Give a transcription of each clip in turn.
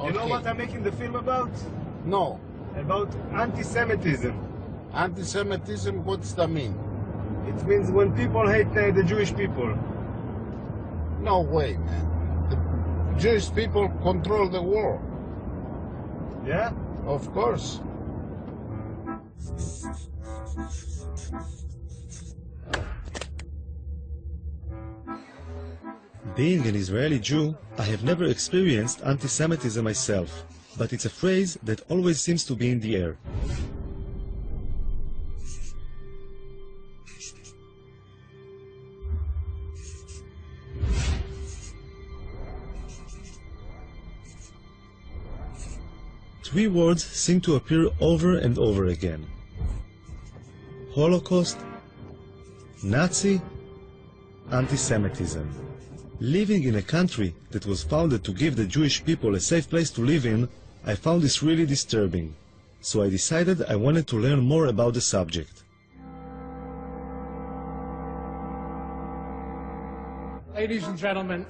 You know what I'm making the film about? No. About anti-Semitism. Anti-Semitism, what's that mean? It means when people hate the Jewish people. No way, man. The Jewish people control the world. Yeah? Of course. Being an Israeli Jew, I have never experienced anti-Semitism myself, but it's a phrase that always seems to be in the air. Three words seem to appear over and over again: Holocaust, Nazi, anti-Semitism. Living in a country that was founded to give the Jewish people a safe place to live in, I found this really disturbing. So I decided I wanted to learn more about the subject. Ladies and gentlemen,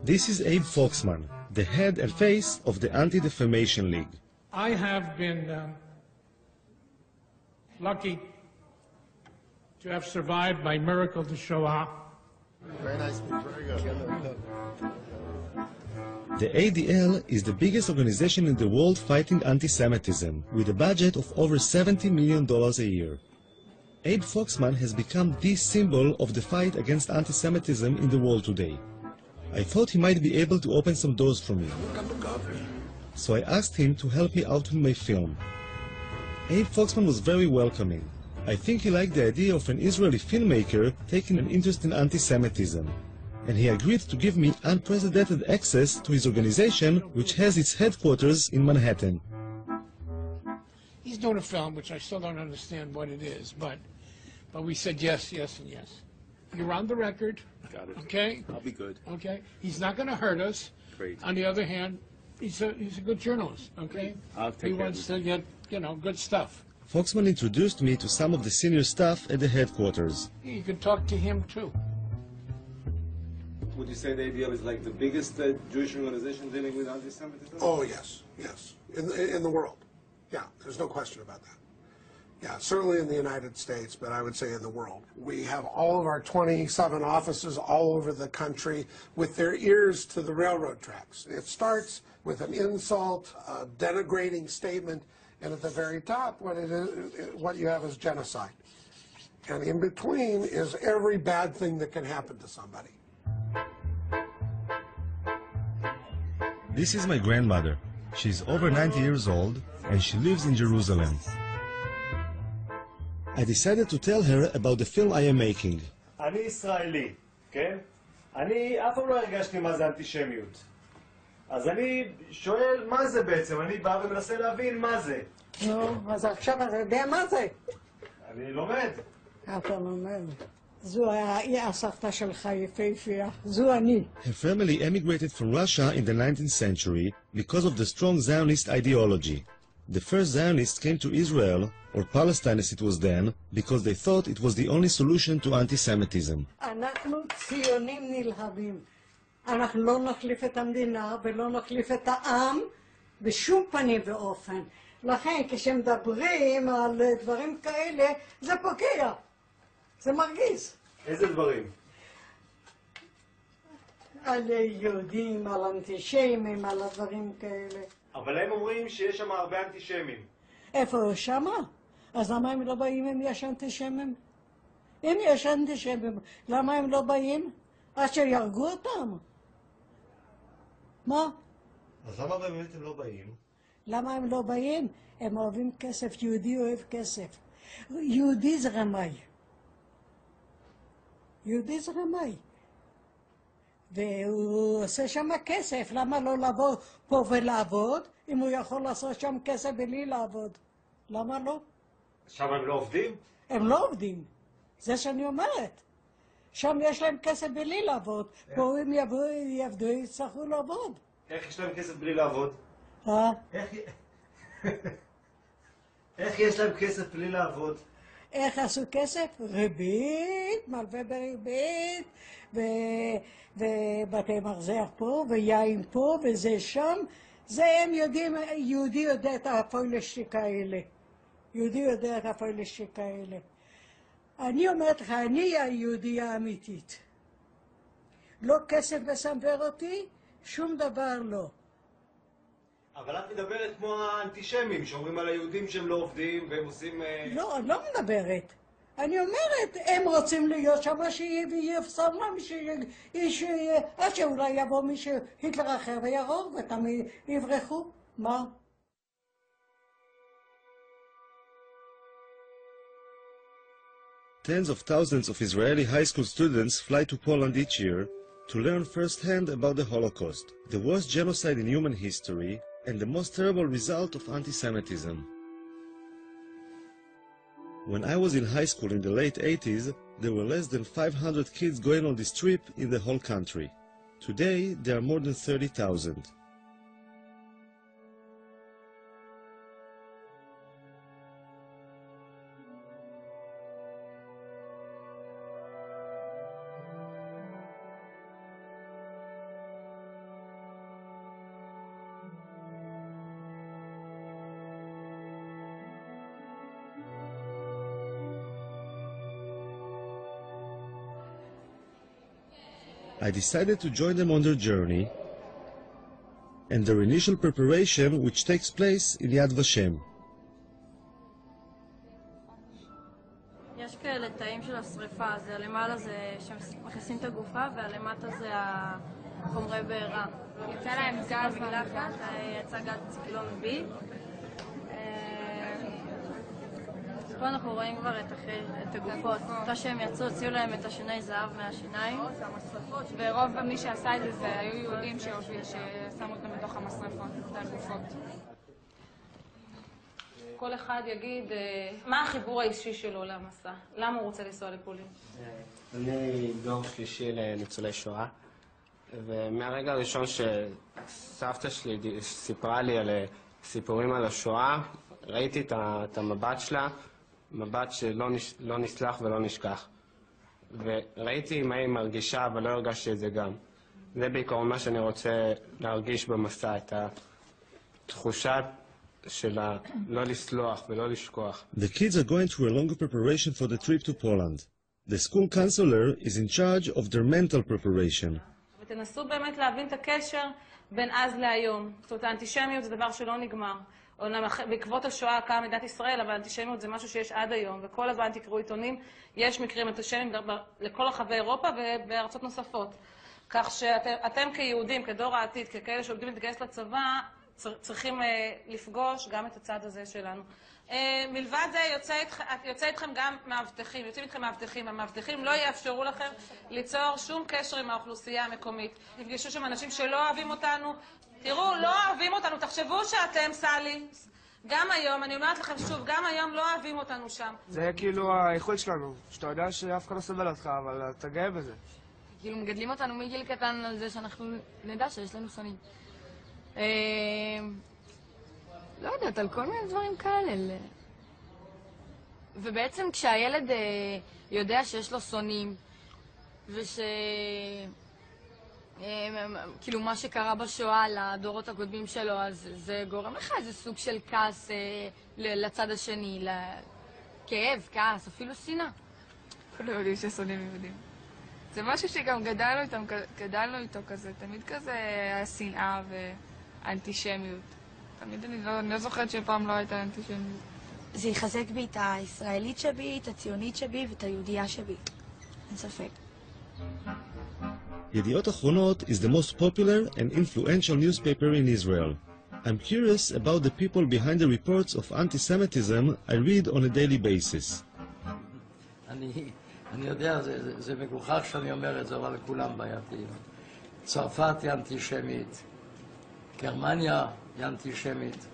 This is Abe Foxman, the head and face of the Anti-Defamation League. I have been lucky to have survived by miracle the Shoah. Very nice, very good. The ADL is the biggest organization in the world fighting anti-Semitism, with a budget of over $70 million a year. Abe Foxman has become the symbol of the fight against anti-Semitism in the world today. I thought he might be able to open some doors for me. So I asked him to help me out with my film. Abe Foxman was very welcoming. I think he liked the idea of an Israeli filmmaker taking an interest in anti-Semitism, and he agreed to give me unprecedented access to his organization, which has its headquarters in Manhattan. He's doing a film, which I still don't understand what it is, but we said yes, yes, and yes. You're on the record. Got it. Okay? I'll be good. Okay? He's not going to hurt us. Great. On the other hand, he's a good journalist, okay? I'll take He care of wants it. to get, good stuff. Foxman introduced me to some of the senior staff at the headquarters. You can talk to him, too. Would you say the ADL is like the biggest Jewish organization dealing with anti-Semitism? Oh, yes, yes. In the world. Yeah, there's no question about that. Yeah, certainly in the United States, but I would say in the world. We have all of our 27 offices all over the country with their ears to the railroad tracks. It starts with an insult, a denigrating statement, and at the very top, what you have is genocide. And in between is every bad thing that can happen to somebody. This is my grandmother. She's over 90 years old, and she lives in Jerusalem. I decided to tell her about the film I am making. אני ישראלי, כן? אני אף פעם לא הרגשתי מה זה אנטישמיות. אז אני שואל מה זה בעצם, אני בא ומנסה להבין מה זה. נו, אז עכשיו אתה יודע מה זה? אני לומד. אתה לומד. זו הסבתא שלך יפהפייה, זו אני. Her family emigrated from Russia in the 19th century because of the strong Zionist ideology. The first Zionists came to Israel, or Palestine as it was then, because they thought it was the only solution to anti-Semitism. אנחנו ציונים נלהבים. אנחנו לא נחליף את המדינה ולא נחליף את העם בשום פנים ואופן. לכן כשמדברים על דברים כאלה, זה פוגע. זה מרגיז. איזה דברים? על יהודים, על אנטישמים, על הדברים כאלה. אבל הם אומרים שיש שם הרבה אנטישמים. איפה שמה? אז למה הם לא באים אם יש אנטישמים? אם יש אנטישמים, למה הם לא באים? עד שירגו אותם. מה? אז למה באמת הם לא באים? למה הם לא באים? הם אוהבים כסף, יהודי אוהב כסף. יהודי זה רמאי. יהודי זה רמאי. והוא עושה שם כסף, למה לא לבוא פה ולעבוד, אם הוא יכול לעשות שם כסף בלי לעבוד? למה לא? שם הם לא עובדים? הם לא עובדים, זה שאני אומרת. שם יש להם כסף בלי לעבוד, פה אם יעבדו, יצטרכו לעבוד. איך יש להם כסף בלי לעבוד? אה? איך יש להם כסף בלי לעבוד? איך עשו כסף? ריבית, מלווה בריבית, ובתי מרזח פה, ויין פה, וזה שם. זה הם יודעים, יהודי יודע את הפוילשטיק האלה. יהודי יודע את הפוילשטיק האלה. אני אומרת לך, אני היהודייה האמיתית. לא כסף מסמבר אותי, שום דבר לא. אבל את מדברת כמו האנטישמים, שאומרים על היהודים שהם לא עובדים והם עושים... לא, אני לא מדברת. אני אומרת, הם רוצים להיות שם, שיפסם עד שאולי יבוא מישהו, היטלר אחר ויהרוג, ותמיד יברחו. מה? Tens of thousands of Israeli high school students fly to Poland each year to learn firsthand about the Holocaust, the worst genocide in human history, and the most terrible result of anti-Semitism. When I was in high school in the late 80s, there were less than 500 kids going on this trip in the whole country. Today, there are more than 30,000. I decided to join them on their journey and their initial preparation, which takes place in Yad Vashem. יש כאלה תאים של השריפה, זה למעלה זה שמכניסים את הגופה והלמטה זה החומרי בעירה. יצא להם גז מלחץ, יצא גז ציקלון B. פה אנחנו רואים כבר את הגופות. אותה שהם יצאו, הוציאו להם את השיני זהב מהשיניים. ורוב מי שעשה את זה היו יהודים ששמו אותם בתוך המשרפות, את הגופות. כל אחד יגיד מה החיבור האישי שלו למסע, למה הוא רוצה לנסוע לפולין. אני דור שלישי לניצולי שואה, ומהרגע הראשון שסבתא שלי סיפרה לי על סיפורים על השואה, ראיתי את המבט שלה, מבט שלא נסלח ולא נשכח. וראיתי מה היא מרגישה, אבל לא הרגשתי את זה גם. זה בעיקרון מה שאני רוצה להרגיש במסע, את התחושה של לא לסלוח ולא לשכוח. The kids are going through a longer preparation for the trip to Poland. The school counselor is in charge of their mental preparation. ותנסו באמת להבין את הקשר בין אז להיום. זאת אומרת, האנטישמיות זה דבר שלא נגמר. בעקבות השואה קמה מדינת ישראל, אבל האנטישמיות זה משהו שיש עד היום, וכל הזמן תקראו עיתונים, יש מקרים אנטישמיים לכל רחבי אירופה ובארצות נוספות. כך שאתם כיהודים, כדור העתיד, ככאלה שעובדים להתגייס לצבא, צריכים לפגוש גם את הצד הזה שלנו. מלבד זה יוצא איתכם גם מאבטחים, יוצאים איתכם מאבטחים. המאבטחים לא יאפשרו לכם ליצור שום קשר עם האוכלוסייה המקומית. תפגשו שם אנשים שלא אוהבים אותנו, תראו, לא אוהבים אותנו, תחשבו שאתם, סלי, גם היום, אני אומרת לכם שוב, גם היום לא אוהבים אותנו שם. זה כאילו האיכות שלנו, שאתה יודע שאף אחד לא סבל אותך, אבל אתה גאה בזה. כאילו מגדלים אותנו מגיל קטן על זה שאנחנו נדע שיש לנו שונאים. לא יודעת, על כל מיני דברים כאלה. ובעצם כשהילד יודע שיש לו שונאים, כאילו מה שקרה בשואה לדורות הקודמים שלו, אז זה גורם לך איזה סוג של כעס לצד השני, כאב, כעס, אפילו שנאה. כולנו יודעים ששונאים יהודים. זה משהו שגם גדלנו איתו כזה, תמיד כזה השנאה ואנטישמיות. תמיד אני לא זוכרת שפעם לא הייתה אנטישמיות. זה יחזק בי את הישראלית שבי, את הציונית שבי ואת היהודייה שבי. אין ספק. Yediot Achronot is the most popular and influential newspaper in Israel. I'm curious about the people behind the reports of anti-Semitism I read on a daily basis. אני יודע, זה מגוחך שאני אומר את זה, אבל לכולם בעייתיים. צרפת היא אנטישמית, גרמניה היא אנטישמית,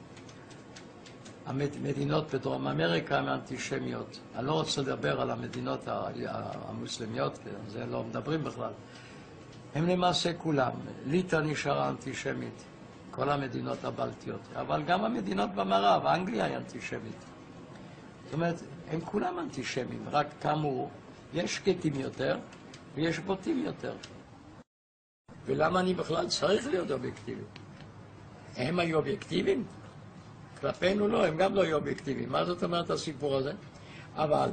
המדינות בדרום אמריקה הן אנטישמיות. אני לא רוצה לדבר על המדינות המוסלמיות, זה לא מדברים בכלל. הם למעשה כולם. ליטא נשארה אנטישמית, כל המדינות הבלטיות, אבל גם המדינות במערב, אנגליה היא אנטישמית. אומרת, הם כולם אנטישמים, רק כאמור, יש שקטים יותר ויש בוטים יותר. ולמה אני בכלל צריך להיות אובייקטיבי? הם היו אובייקטיביים? כלפינו לא, הם גם לא היו אובייקטיביים. מה זאת אומרת הסיפור הזה? אבל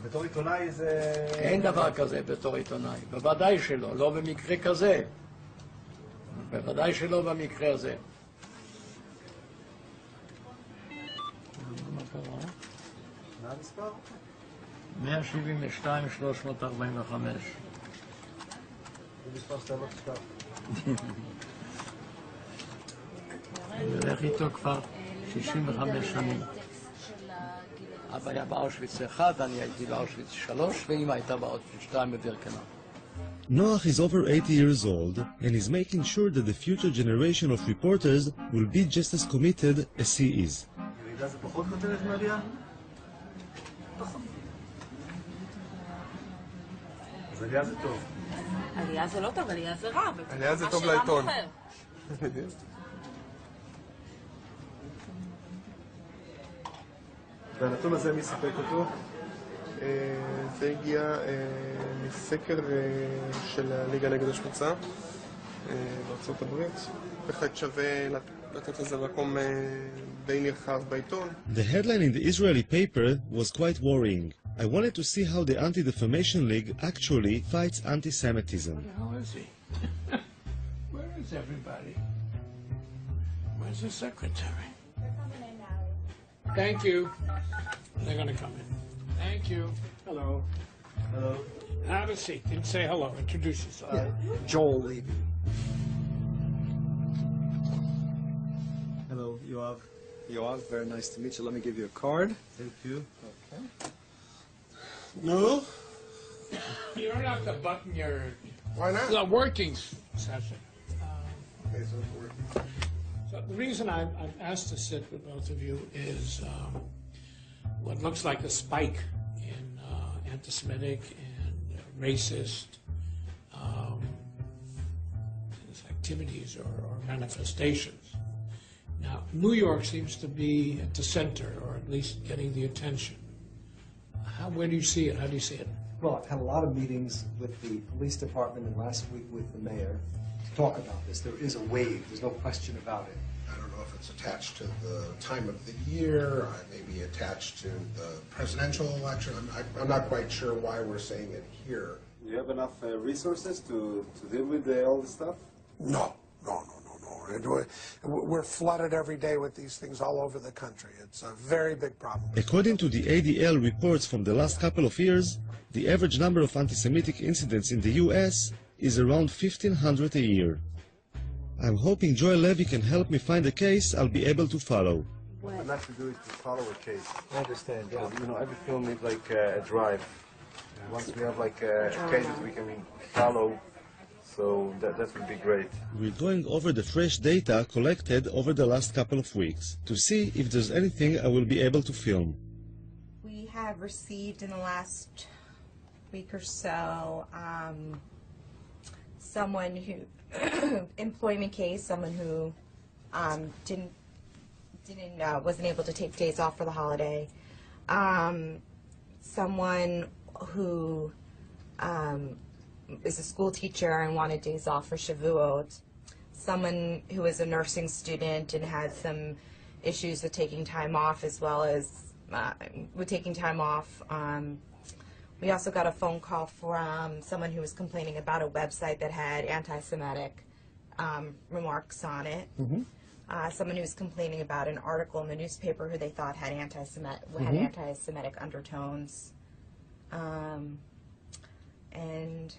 בתור עיתונאי זה... אין דבר כזה בתור עיתונאי. בוודאי שלא, לא במקרה כזה. בוודאי שלא במקרה הזה. מה המספר? 172,345. זה מספר שאתה לא תשכח. אני הולך איתו כבר 65 שנים. אבא היה באושוויץ 1, אני הייתי באושוויץ 3, ואמא הייתה באושוויץ 2 בבירקנאו. Noach is over 80 years old and is making sure that the future generation of reporters will be just as committed as he is. ירידה זה פחות כותרת מעלייה? פחות. אז עלייה זה טוב. עלייה זה לא טוב, עלייה זה רע. עלייה זה טוב לעיתון. והנתון הזה מי ספק אותו? זה הגיע מסקר של הליגה נגד השמצה בארצות הברית. בהחלט שווה לתת לזה מקום די נרחב בעיתון. The headline in the Israeli paper was quite worrying. I wanted to see how the Anti-Defamation League actually fights anti-Semitism. How is he? Where is everybody? Where's the secretary? They're coming in now. Thank you. They're going to come in. Thank you. Hello. Hello. Have a seat. And say hello. Introduce yourself. Joel Levy. Hello, Yoav. Yoav, very nice to meet you. Let me give you a card. Thank you. Okay. No? You don't have to button your... Why not? The working session. Okay, so it's working. So the reason I'm asked to sit with both of you is what looks like a spike in anti-Semitic and racist activities or manifestations. Now, New York seems to be at the center, or at least getting the attention. Where do you see it? How do you see it? Well, I've had a lot of meetings with the police department and last week with the mayor to talk about this. There is a wave. There's no question about it. I don't know if it's attached to the time of the year, maybe attached to the presidential election. I'm not quite sure why we're saying it here. Do you have enough resources to deal with all this stuff? No. We're flooded every day with these things all over the country. It's a very big problem. According to the ADL reports from the last couple of years, the average number of anti-Semitic incidents in the US is around 1,500 a year. I'm hoping Joel Levy can help me find a case I'll be able to follow. What not to do is to follow a case. I understand, yeah. You know, every film is like a drive. And once we have like cases we can follow, so that would be great. We're going over the fresh data collected over the last couple of weeks to see if there's anything I will be able to film. We have received in the last week or so someone who employment case, someone who wasn't able to take days off for the holiday, someone who is a school teacher and wanted days off for Shavuot, someone who is a nursing student and had some issues with taking time off as well as with taking time off. We also got a phone call from someone who was complaining about a website that had anti-Semitic remarks on it. Someone who was complaining about an article in the newspaper who they thought had anti-Semitic undertones. And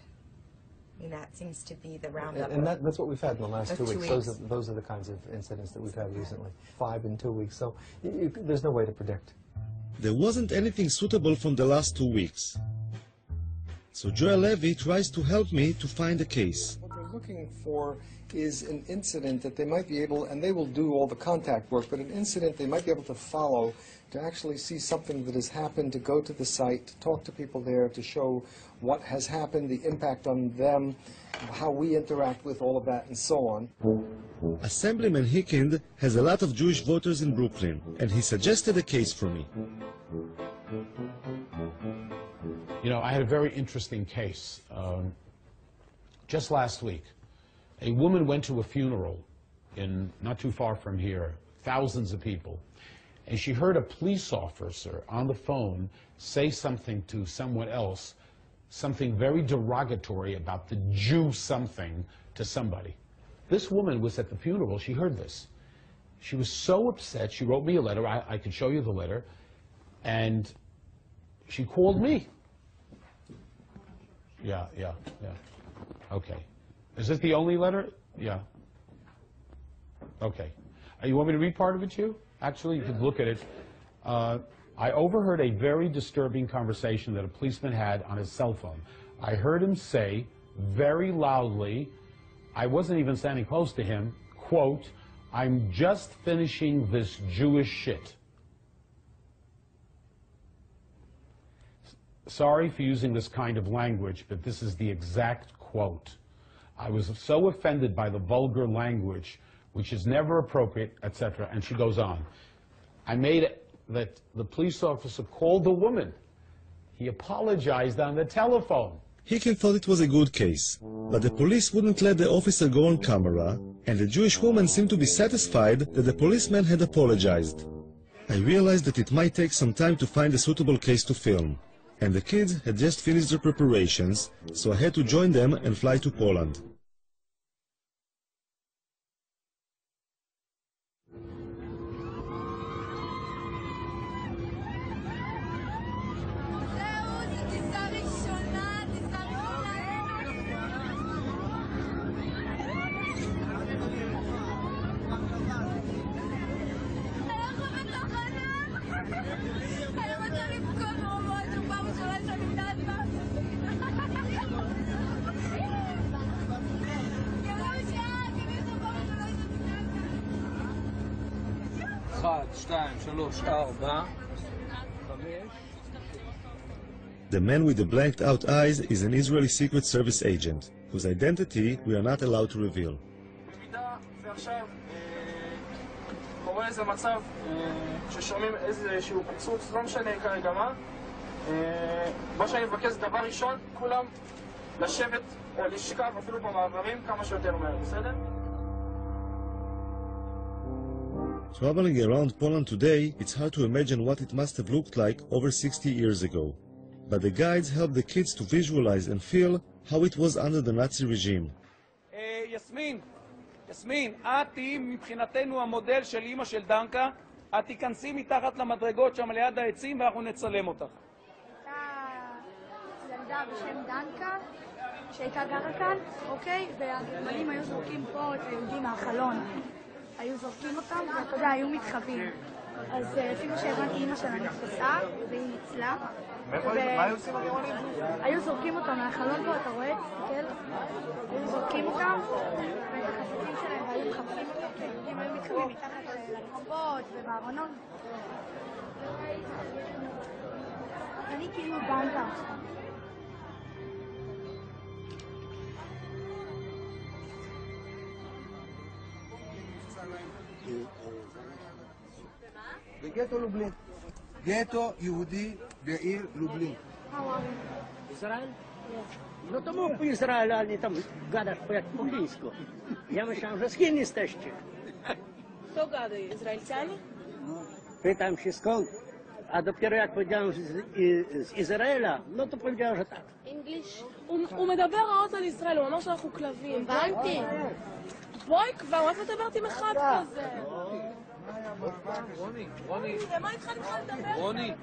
that seems to be the roundup. And that's what we've had in the last 2 weeks. 2 weeks. Those are the kinds of incidents that we've had recently. 5 in 2 weeks. So there's no way to predict. There wasn't anything suitable from the last 2 weeks. So Joel Levy tries to help me to find a case. What we're looking for is an incident that they might be able, and they will do all the contact work, but an incident they might be able to follow, to actually see something that has happened, to go to the site, to talk to people there, to show what has happened, the impact on them, how we interact with all of that, and so on. Assemblyman Hickind has a lot of Jewish voters in Brooklyn, and he suggested a case for me. You know, I had a very interesting case. Just last week, a woman went to a funeral not too far from here, thousands of people, and she heard a police officer on the phone say something to someone else, something very derogatory about the Jew something to somebody. This woman was at the funeral. She heard this. She was so upset. She wrote me a letter. I could show you the letter. And she called me. Yeah. Okay. Is this the only letter? Yeah. Okay. You want me to read part of it to you? Actually, you could look at it. I overheard a very disturbing conversation that a policeman had on his cell phone. I heard him say very loudly, I wasn't even standing close to him, quote, "I'm just finishing this Jewish shit." Sorry for using this kind of language, but this is the exact quote. I was so offended by the vulgar language, which is never appropriate, etc. And she goes on. I made it that the police officer called the woman. He apologized on the telephone. Hicken thought it was a good case, but the police wouldn't let the officer go on camera, and the Jewish woman seemed to be satisfied that the policeman had apologized. I realized that it might take some time to find a suitable case to film, and the kids had just finished their preparations, so I had to join them and fly to Poland. The man with the blanked out eyes is an Israeli Secret Service agent, whose identity we are not allowed to reveal. ועכשיו קורה איזה מצב ששומעים איזשהו פיצוץ, לא משנה כרגע מה שאני מבקש דבר ראשון, כולם לשבת או לשכב אפילו במעברים כמה שיותר מהר, בסדר? Traveling around Poland today, it's hard to imagine what it must have looked like over 60 years ago. But the guides help the kids to visualize and feel how it was under the Nazi regime. יסמין, את תהיי מבחינתנו המודל של אמא של דנקה, את תיכנסי מתחת למדרגות שם ליד העצים ואנחנו נצלם אותך. ילדה בשם דנקה, שהייתה גרה כאן, אוקיי? והגרמנים היו זורקים פה את היהודים מהחלון. היו זורקים אותם, ואתה יודע, היו מתחבאים. אז אפילו שהבנתי, אמא שלה נתפסה, והיא ניצלה. מה היו עושים הגרמנים? היו זורקים אותם מהחלון פה, אתה רואה? תסתכל. היו זורקים אותם, ואת החפצים שלהם, והיו מחפשים אותם, כי היהודים היו מתחבאים מתחת לרצפות ובארונות. אני כאילו דנקה עכשיו. בגטו לובלין. גטו יהודי בעיר לובלин. Израиль? No to mógł Izrael, ale tam gadasz po angielsku. Ja myślałem, że z Chin jesteście. Kto gada? Izraelcianie? Pytam się skąd, a dopiero jak powiedziałem z Izraela, no to powiedziałem, że tak. English? הוא מדבר רעות על ישראל, הוא אמר שאנחנו כלבים. הבנתי. בואי כבר, מה את מדברת עם אחד כזה? רוני. למה איתך נתחיל לדבר? רוני.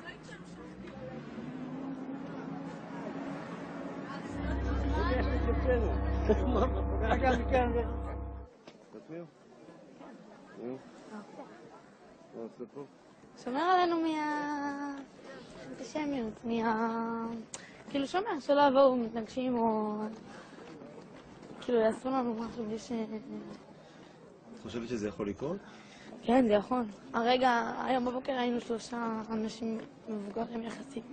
שומר עלינו מהאנטישמיות, כאילו שומר, שלא יבואו מתנגשים או כאילו יעשו לנו משהו בלי ש... את חושבת שזה יכול לקרות? כן, זה יכול. הרגע, היום בבוקר היינו 3 אנשים מבוגרים יחסית,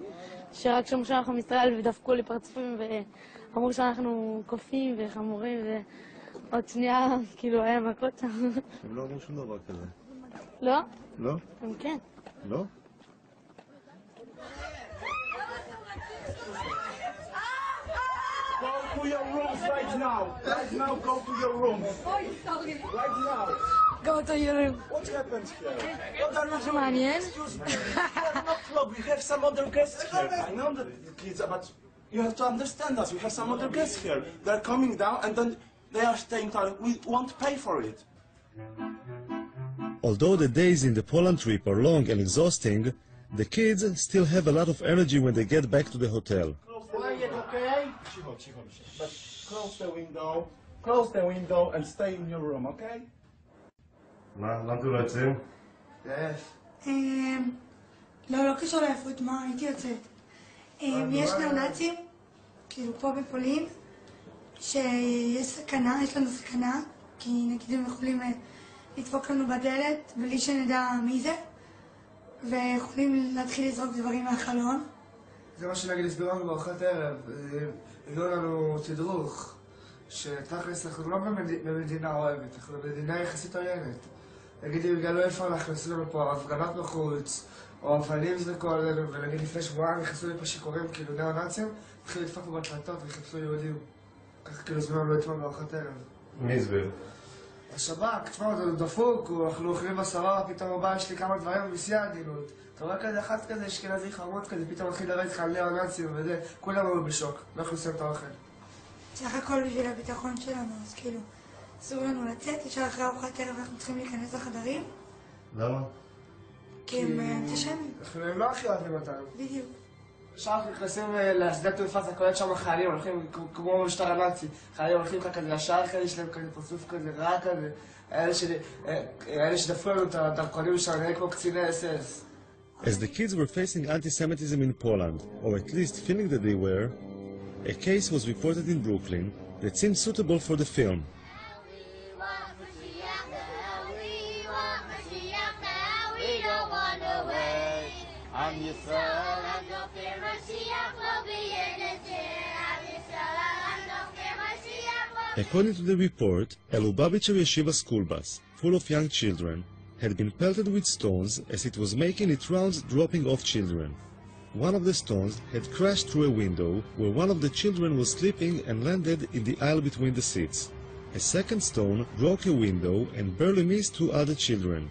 שרק שמעו שאנחנו מישראל ודפקו לי פרצופים ואמרו שאנחנו קופים וחמורים ועוד שנייה כאילו היה מכות שם. הם לא אמרו שום דבר כזה. לא? לא? הם כן. לא? to your rooms right now. Right now, go to your rooms. Right now. Go to your room. What happens here? What are you משהו doing? מעניין? Excuse me. We are not club. We have some other guests here. I know that the kids, but you have to understand us. We have some other guests here. They're coming down and then they are staying there. We won't pay for it. Although the days in the Poland trip are long and exhausting, the kids still have a lot of energy when they get back to the hotel. Quiet, okay? But close the window and stay in your room, okay? למה אתם לא יוצאים? לא קשור לעייפות, מה, הייתי יוצאת. יש ניאו-נאצים, כאילו פה בפולין, שיש סכנה, יש לנו סכנה, כי נגיד הם יכולים לדפוק לנו בדלת בלי שנדע מי זה, ויכולים להתחיל לזרוק דברים מהחלון. זה מה שנגיד הסבירו לנו בארוחת ערב, הביאו לנו תדרוך, שתכלס אנחנו לא במדינה אוהבת, אנחנו במדינה יחסית עוינת. נגיד אם יגלו איפה אנחנו עשינו לנו פה הפגנות בחוץ, או אבנים זרקו עלינו, ונגיד לפני שבועיים נכנסו לי פה שיכורים כאילו ניאו-נאצים, התחילו לדפוק פה בדלתות וחיפשו יהודים. ככה כאילו הסבירו לנו אתמול בארוחת ערב. מי הסביר? השב"כ, תשמע, זה דפוק, אנחנו אוכלים בשרה, פתאום בבית יש לי כמה דברים בשיא העדינות. אתה רואה כזה אחד כזה, אשכנזי חמוד כזה, פתאום מתחיל לדבר איתך על ניאו-נאצים וזה, כולם היו בשוק, לא יכולים לסיים את האוכל. סך הכל בשביל הביטחון שלנו, אז כאילו, אסור לנו לצאת, ישר אחרי ארוחת ערב אנחנו צריכים להיכנס לחדרים. למה? כי הם אנטישמים. הם לא הכי אוהבים אותנו. בדיוק. ישר אנחנו נכנסים לשדה תעופה, זה כולל שם חיילים, הולכים כמו במשטר הנאצי. חיילים הולכים לך כזה ישר כזה, יש להם כזה פרצוף כזה רע כזה. האלה שדפקו לנו את הדרכונים שלנו, נראה כמו קציני אס-אס. As the kids were facing anti-Semitism in Poland, or at least feeling that they were, a case was reported in Brooklyn that seemed suitable for the film. According to the report, a Lubavitcher yeshiva school bus, full of young children, had been pelted with stones as it was making its rounds dropping off children. One of the stones had crashed through a window where one of the children was sleeping and landed in the aisle between the seats. A second stone broke a window and barely missed two other children.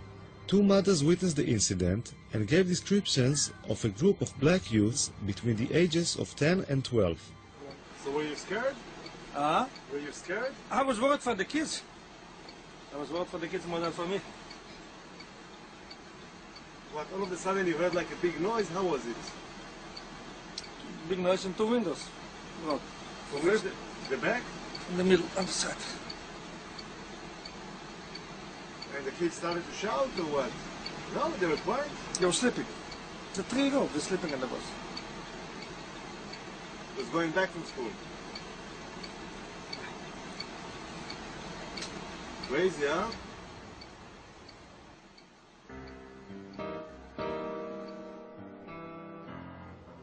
Two mothers witnessed the incident and gave descriptions of a group of black youths between the ages of 10 and 12. So were you scared? Were you scared? I was worried for the kids. I was worried for the kids more than for me. What, all of a sudden you heard like a big noise? How was it? Big noise in two windows. Look. From where? The back? In the middle, on the side. And the kids started to shout or what? No, they were quiet. They were sleeping. The 3-year-old, they're sleeping in the bus. Was going back from school. Crazy, huh?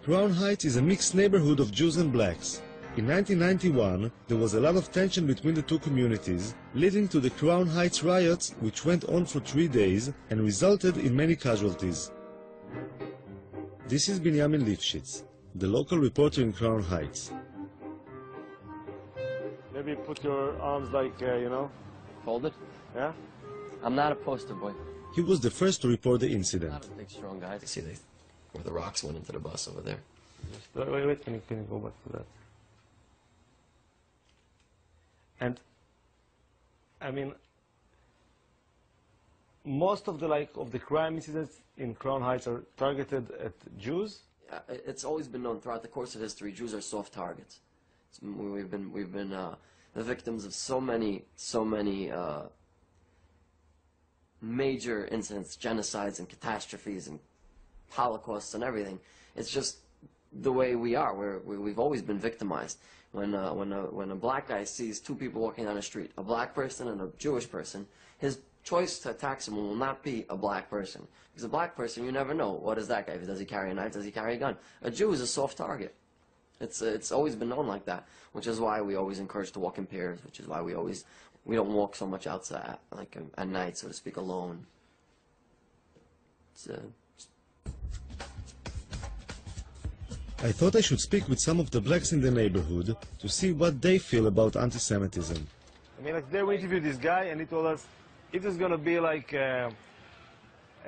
Crown Heights is a mixed neighborhood of Jews and blacks. In 1991, there was a lot of tension between the two communities, leading to the Crown Heights riots, which went on for 3 days and resulted in many casualties. This is Binyamin Lifshitz, the local reporter in Crown Heights. Maybe put your arms like, you know. Folded? Yeah? I'm not a poster boy. He was the first to report the incident. Not a big, strong guy. See, where the rocks went into the bus over there. Wait, can you go back to that? And, I mean, most of the crime incidents in Crown Heights are targeted at Jews? Yeah, it's always been known throughout the course of history, Jews are soft targets. We've been the victims of so many major incidents, genocides and catastrophes and Holocausts and everything. It's just the way we are. We've always been victimized. When a black guy sees two people walking down the street, a black person and a Jewish person, his choice to attack someone will not be a black person. Because a black person, you never know. What is that guy? Does he carry a knife? Does he carry a gun? A Jew is a soft target. It's always been known like that, which is why we always encourage to walk in pairs, which is why we don't walk so much outside, like at night, so to speak, alone. I thought I should speak with some of the blacks in the neighborhood to see what they feel about anti-Semitism. I mean, like, today we interviewed this guy, and he told us it was going to be like a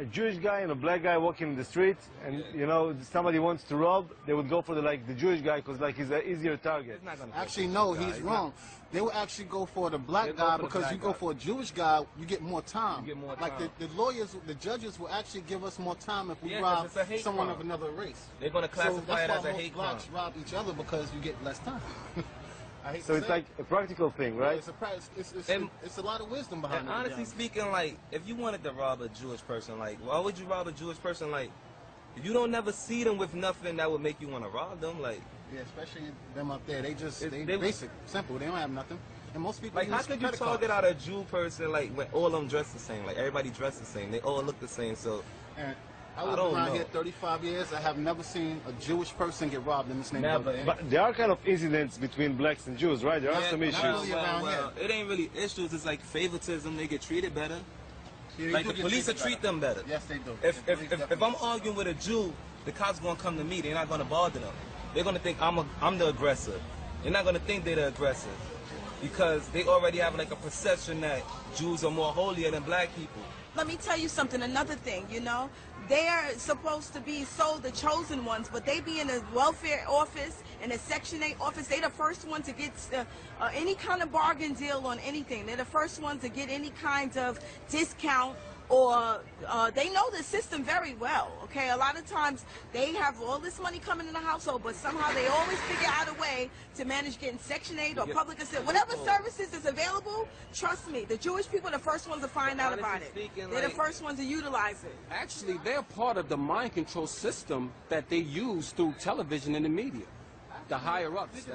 Jewish guy and a black guy walking in the street, and, you know, somebody wants to rob, they would go for the Jewish guy because, like, he's an easier target. Actually, no, he's wrong. They would actually go for the black guy because you go for a Jewish guy, you get more time. Like the lawyers, the judges will actually give us more time if we rob someone of another race. They're going to classify it as a hate crime. Blacks rob each other because you get less time. So it's like a practical thing, right? Yeah, it's a lot of wisdom behind it. Honestly speaking, like, if you wanted to rob a Jewish person, like, why would you rob a Jewish person? Like, if you don't never see them with nothing that would make you want to rob them, like. Yeah, especially them up there. They basic, simple. They don't have nothing. And most people like, how could you target out a Jew person, like, when all of them dress the same? Like, everybody dress the same. They all look the same, so. And I was around here 35 years. I have never seen a Jewish person get robbed in this neighborhood. Never. But there are kind of incidents between blacks and Jews, right? There are some issues. Well, it ain't really issues. It's like favoritism. They get treated better. Yeah, like, the police will treat them better. Yes, they do. If I'm arguing with a Jew, the cops going to come to me. They're not going to bother them. They're going to think I'm the aggressor. They're not going to think they're the aggressor because they already have like a perception that Jews are more holier than black people. Let me tell you something, another thing, you know. They are supposed to be the chosen ones, but they be in a welfare office, in a Section 8 office. They're the first one to get any kind of bargain deal on anything. They're the first ones to get any kind of discount, or they know the system very well, okay? A lot of times they have all this money coming in the household, but somehow they always figure out a way to manage getting Section 8 or public assistance. Whatever services is available, trust me, the Jewish people are the first ones to find out about it. They're the first ones to utilize it. Actually, they're part of the mind control system that they use through television and the media. The higher-ups.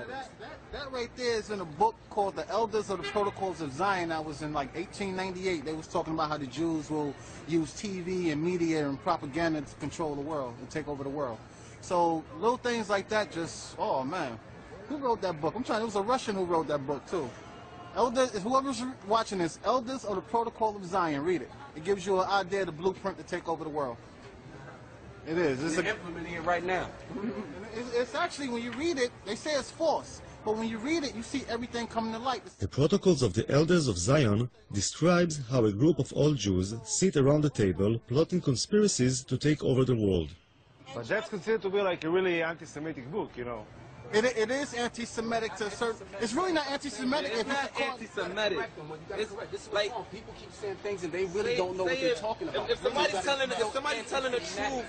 That right there is in a book called The Elders of the Protocols of Zion. That was in like 1898. They was talking about how the Jews will use TV and media and propaganda to control the world and take over the world. So little things like that just, oh man. Who wrote that book? It was a Russian who wrote that book too. Whoever's watching this, Elders of the Protocol of Zion, read it. It gives you an idea of the blueprint to take over the world. It is. It's implementing it right now. It's actually, when you read it, they say it's false. But when you read it, you see everything coming to light. The Protocols of the Elders of Zion describes how a group of old Jews sit around the table plotting conspiracies to take over the world. But that's considered to be like a really anti-Semitic book, you know. It is anti-Semitic to a certain. It's really not anti-Semitic. It's not anti-Semitic. It's like people keep saying things and they really don't know what they're talking about. If somebody's telling the truth,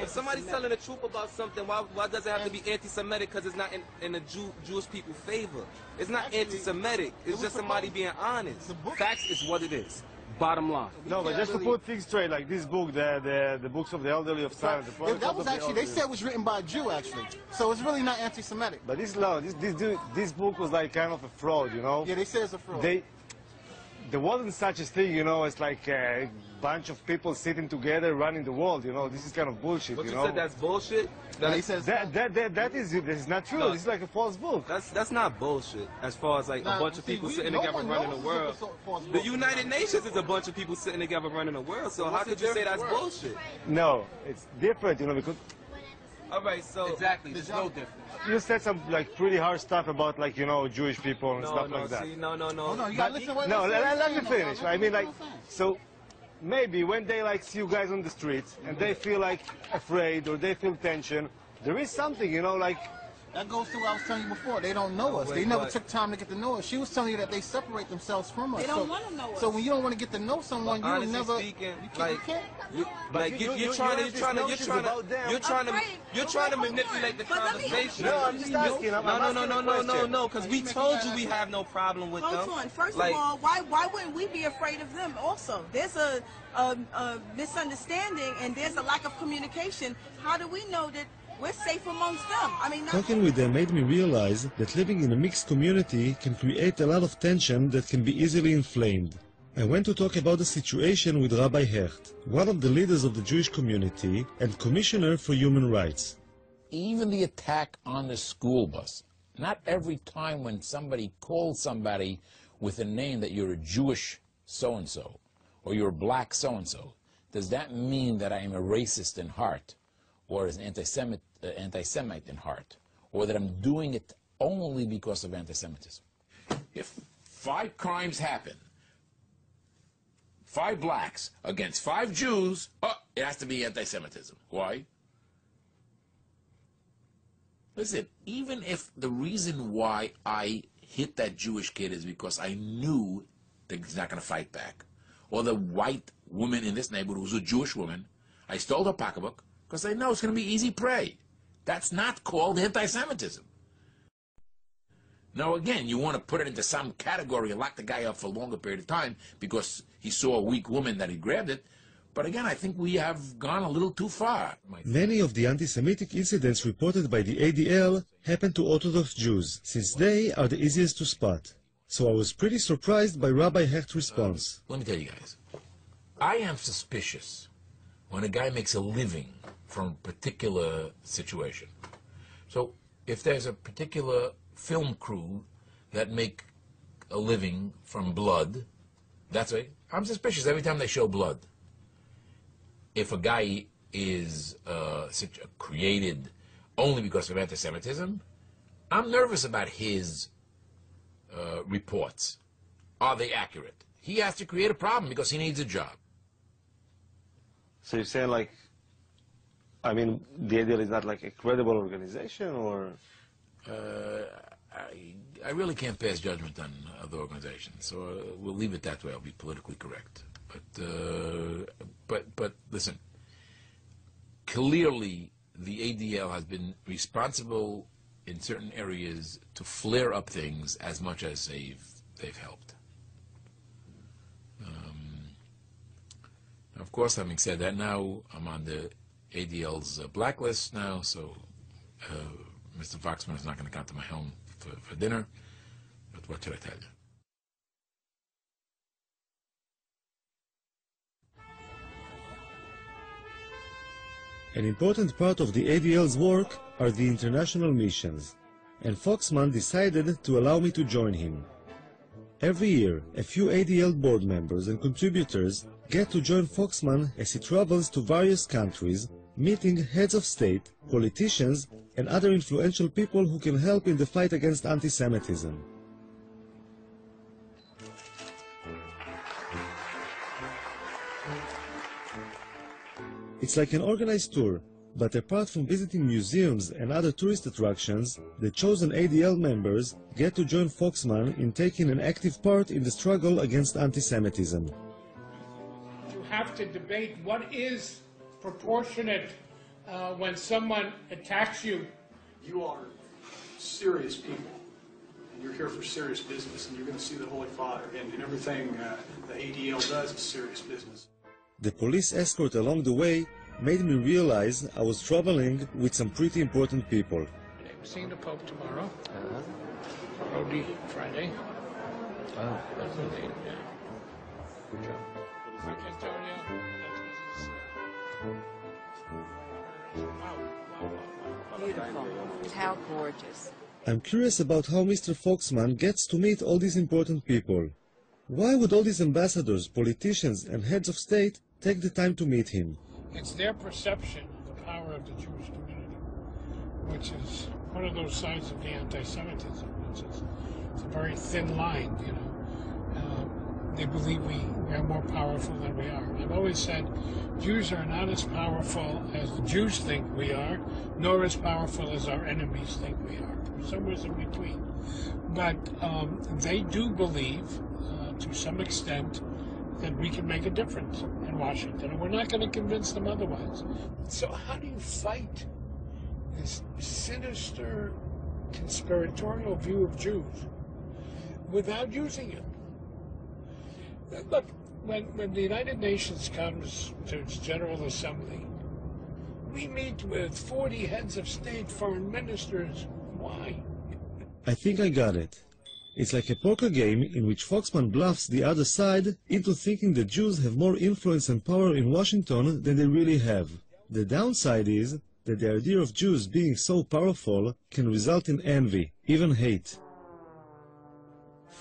if somebody's telling the truth about something, why does it have to be anti-Semitic? Because it's not in the Jewish people's favor. It's not anti-Semitic. It's just somebody being honest. Facts is what it is. Bottom line. No, but just to put things straight, like this book, the books of the elderly of Zion. That was actually, they said it was written by a Jew, actually. So it's really not anti-Semitic. But this book was like kind of a fraud, you know? Yeah, they say it's a fraud. There wasn't such a thing, you know, it's like a bunch of people sitting together running the world, you know? This is kind of bullshit, but you you know? said that's bullshit? That is not true. This is like a false book. That's not bullshit. As far as like a bunch of people sitting together running the world. The United Nations is a bunch of people sitting together running the world. So how could you say that's bullshit? No, it's different, you know, because. All right, so exactly, there's no difference. You said some like pretty hard stuff about like, you know, Jewish people and stuff like that. See, no. You gotta listen to what let me finish. I mean, like, so maybe when they like see you guys on the streets and they feel like afraid or they feel tension, there is something, you know, like. That goes to what I was telling you before. They don't know us. They never took time to get to know us. She was telling you that they separate themselves from us. They don't want to know us. So when you don't want to get to know someone, you will never. Speaking, you're trying to manipulate the conversation. No, I'm just asking. No, because we told you we have no problem with them. Hold on. First of all, why wouldn't we be afraid of them also? There's a misunderstanding and there's a lack of communication. How do we know that we're safe amongst them? I mean, Talking with them made me realize that living in a mixed community can create a lot of tension that can be easily inflamed. I went to talk about the situation with Rabbi Hecht, one of the leaders of the Jewish community and Commissioner for Human Rights. Even the attack on the school bus. Not every time when somebody calls somebody with a name that you're a Jewish so-and-so or you're a black so-and-so, does that mean that I am a racist in heart or as an anti-Semite in heart, or that I'm doing it only because of anti-Semitism. If 5 crimes happen, 5 blacks against 5 Jews, it has to be anti-Semitism. Why? Listen, even if the reason why I hit that Jewish kid is because I knew that he's not going to fight back, or the white woman in this neighborhood who's a Jewish woman, I stole her pocketbook because I know it's going to be easy prey. That's not called anti-Semitism. Now, again, you want to put it into some category and lock the guy up for a longer period of time because he saw a weak woman that he grabbed it. But again, I think we have gone a little too far. Many of the anti-Semitic incidents reported by the ADL happened to Orthodox Jews, since they are the easiest to spot. So I was pretty surprised by Rabbi Hecht's response. Let me tell you guys, I am suspicious when a guy makes a living from a particular situation. So if there's a particular film crew that make a living from blood, that's right, I'm suspicious every time they show blood. If a guy is created only because of anti-Semitism, I'm nervous about his reports. Are they accurate? He has to create a problem because he needs a job. So you're saying, like, I mean, the ADL is not like a credible organization, or? I really can't pass judgment on other organizations, so we'll leave it that way. I'll be politically correct. But listen, clearly the ADL has been responsible in certain areas to flare up things as much as they've helped. Of course, having said that, now I'm on the ADL's blacklist now, so Mr. Foxman is not going to come to my home for dinner. But what should I tell you? An important part of the ADL's work are the international missions, and Foxman decided to allow me to join him. Every year, a few ADL board members and contributors get to join Foxman as he travels to various countries, meeting heads of state, politicians, and other influential people who can help in the fight against anti-Semitism. It's like an organized tour, but apart from visiting museums and other tourist attractions, the chosen ADL members get to join Foxman in taking an active part in the struggle against anti-Semitism. You have to debate what is proportionate when someone attacks you. You are serious people, and you're here for serious business, and you're going to see the Holy Father, and everything the ADL does is serious business. The police escort along the way made me realize I was traveling with some pretty important people. I'm seeing the Pope tomorrow. Rodi Friday. Oh. Good job. Beautiful. How gorgeous. I'm curious about how Mr. Foxman gets to meet all these important people. Why would all these ambassadors, politicians, and heads of state take the time to meet him? It's their perception of the power of the Jewish community, which is one of those sides of the anti-Semitism. It's a very thin line, you know. They believe we are more powerful than we are. I've always said Jews are not as powerful as the Jews think we are, nor as powerful as our enemies think we are. Somewhere in between. But they do believe, to some extent, that we can make a difference in Washington, and we're not going to convince them otherwise. So how do you fight this sinister, conspiratorial view of Jews without using it? Look, when the United Nations comes to its General Assembly, we meet with 40 heads of state, foreign ministers. Why? I think I got it. It's like a poker game in which Foxman bluffs the other side into thinking the Jews have more influence and power in Washington than they really have. The downside is that the idea of Jews being so powerful can result in envy, even hate.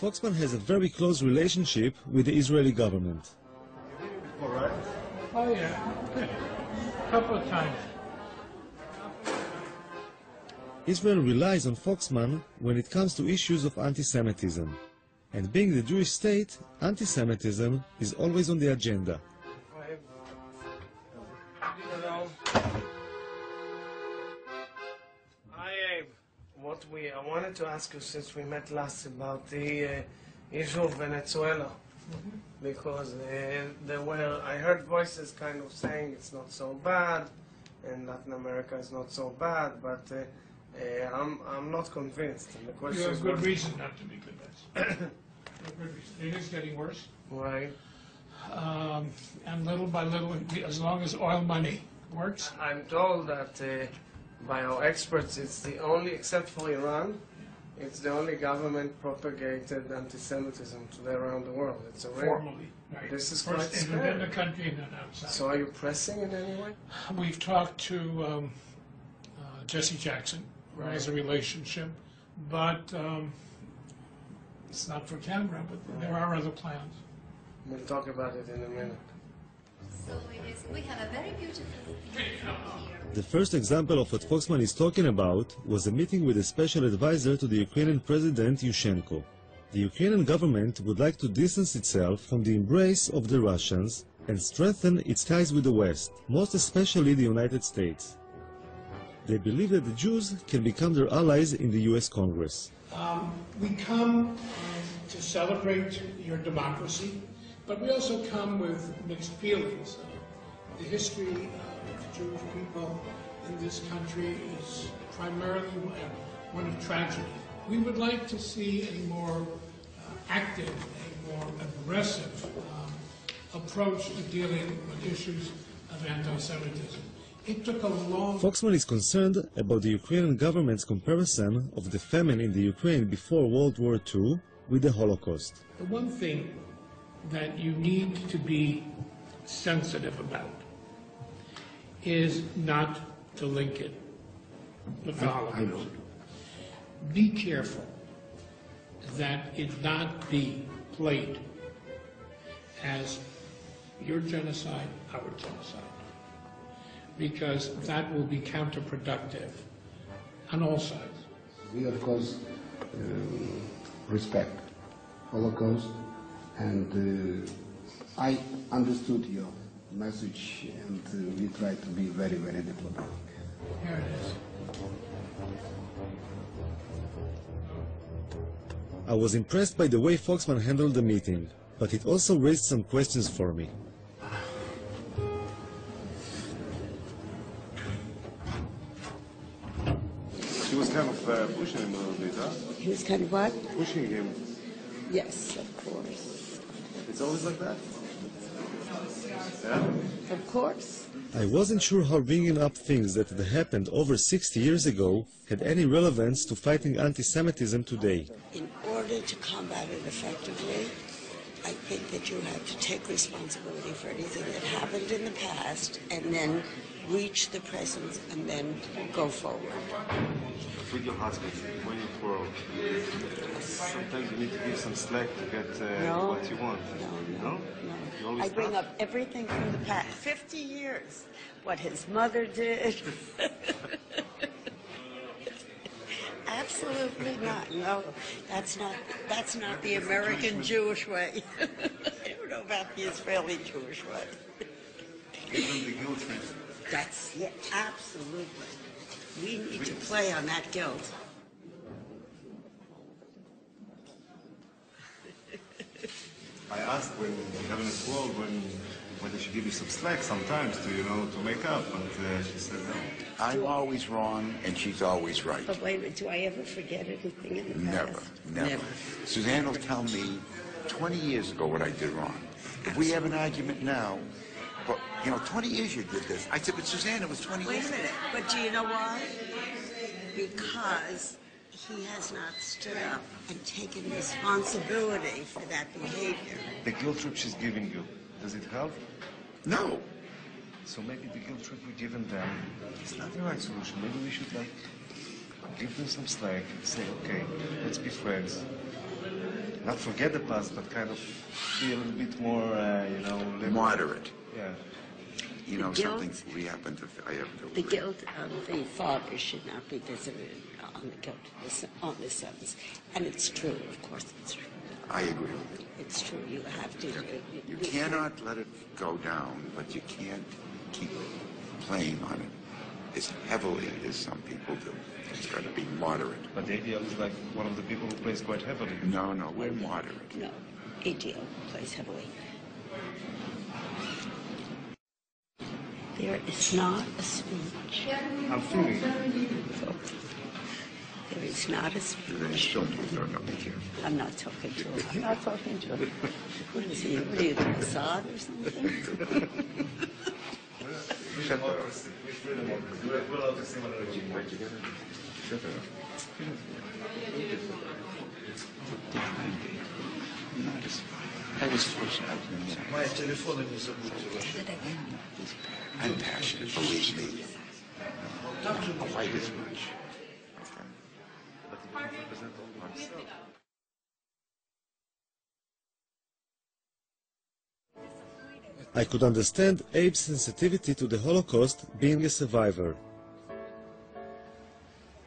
Foxman has a very close relationship with the Israeli government. All right. Oh, yeah. A couple of times. Israel relies on Foxman when it comes to issues of anti-Semitism. And being the Jewish state, anti-Semitism is always on the agenda. I wanted to ask you, since we met last, about the issue of Venezuela, because I heard voices kind of saying it's not so bad, and Latin America is not so bad, but I'm not convinced. And the question You have is good reason not to be convinced. It is getting worse. Right. And little by little, as long as oil money works. I'm told that by our experts, it's the only, except for Iran, it's the only government-propagated anti-Semitism today around the world. It's a Formally, right. This is First quite scary. within the country and then outside. So are you pressing in any way? We've talked to Jesse Jackson, who has a relationship, but it's not for camera, but there are other plans. We'll talk about it in a minute. So we have a very beautiful here. The first example of what Foxman is talking about was a meeting with a special advisor to the Ukrainian President Yushchenko. The Ukrainian government would like to distance itself from the embrace of the Russians and strengthen its ties with the West, most especially the United States. They believe that the Jews can become their allies in the US Congress. We come to celebrate your democracy, but we also come with mixed feelings. The history of the Jewish people in this country is primarily one of tragedy. We would like to see a more active, a more aggressive approach to dealing with issues of anti-Semitism. It took a long... Foxman is concerned about the Ukrainian government's comparison of the famine in the Ukraine before World War II with the Holocaust. The one thing that you need to be sensitive about is not to link it. The following. Be careful that it not be played as your genocide, our genocide, because that will be counterproductive on all sides. We, of course, respect Holocaust, and I understood your message, and we try to be very, very diplomatic. Here it is. I was impressed by the way Foxman handled the meeting, but it also raised some questions for me. She was kind of pushing him a little bit, huh? He was kind of what? Pushing him. Yes, of course. It's always like that? Yeah? Of course. I wasn't sure how bringing up things that had happened over 60 years ago had any relevance to fighting anti-Semitism today. In order to combat it effectively, I think that you have to take responsibility for anything that happened in the past and then reach the present and then go forward. With your husband, when you quarrel, sometimes you need to give some slack to get what you want. No? You always I bring start? up everything from the past, 50 years, what his mother did. Absolutely not. No, that's not the American Jewish way. I don't know about the Israeli Jewish way. Give them the guilt trip. That's it. Absolutely. We need to play on that guilt. I asked when you having a quarrel, whether she give you some slack sometimes to, to make up, but she said no. I'm always wrong, and she's always right. But wait a minute, do I ever forget anything in the past? Never. Suzanne will tell me 20 years ago what I did wrong. If we have an argument now, but 20 years you did this. I said, but Suzanne, it was 20 years. Wait a minute, but do you know why? Because he has not stood up and taken responsibility for that behavior. The guilt trip she's giving you, does it help? No. So maybe the guilt trip we're giving them is not the right solution. Maybe we should give them some slack and say, okay, let's be friends. Not forget the past, but kind of be a little bit more, moderate. Yeah. you know, something we happen to, I happen to agree. The guilt of the father should not be visited on the guilt on the sons. And it's true, of course it's true. I agree with you. It's true, you have to. You cannot let it go down, but you can't keep playing on it as heavily as some people do. It's got to be moderate. But the ADL is like one of the people who plays quite heavily. No, we're moderate. No, ADL plays heavily. There is not a speech. I'm feeling it. There is not a speech. I'm not talking to him. I'm not talking to him. What is he? What are you, the Mossad or something? I was fortunate. I'm passionate, believe me. Not quite as much. I could understand Abe's sensitivity to the Holocaust being a survivor,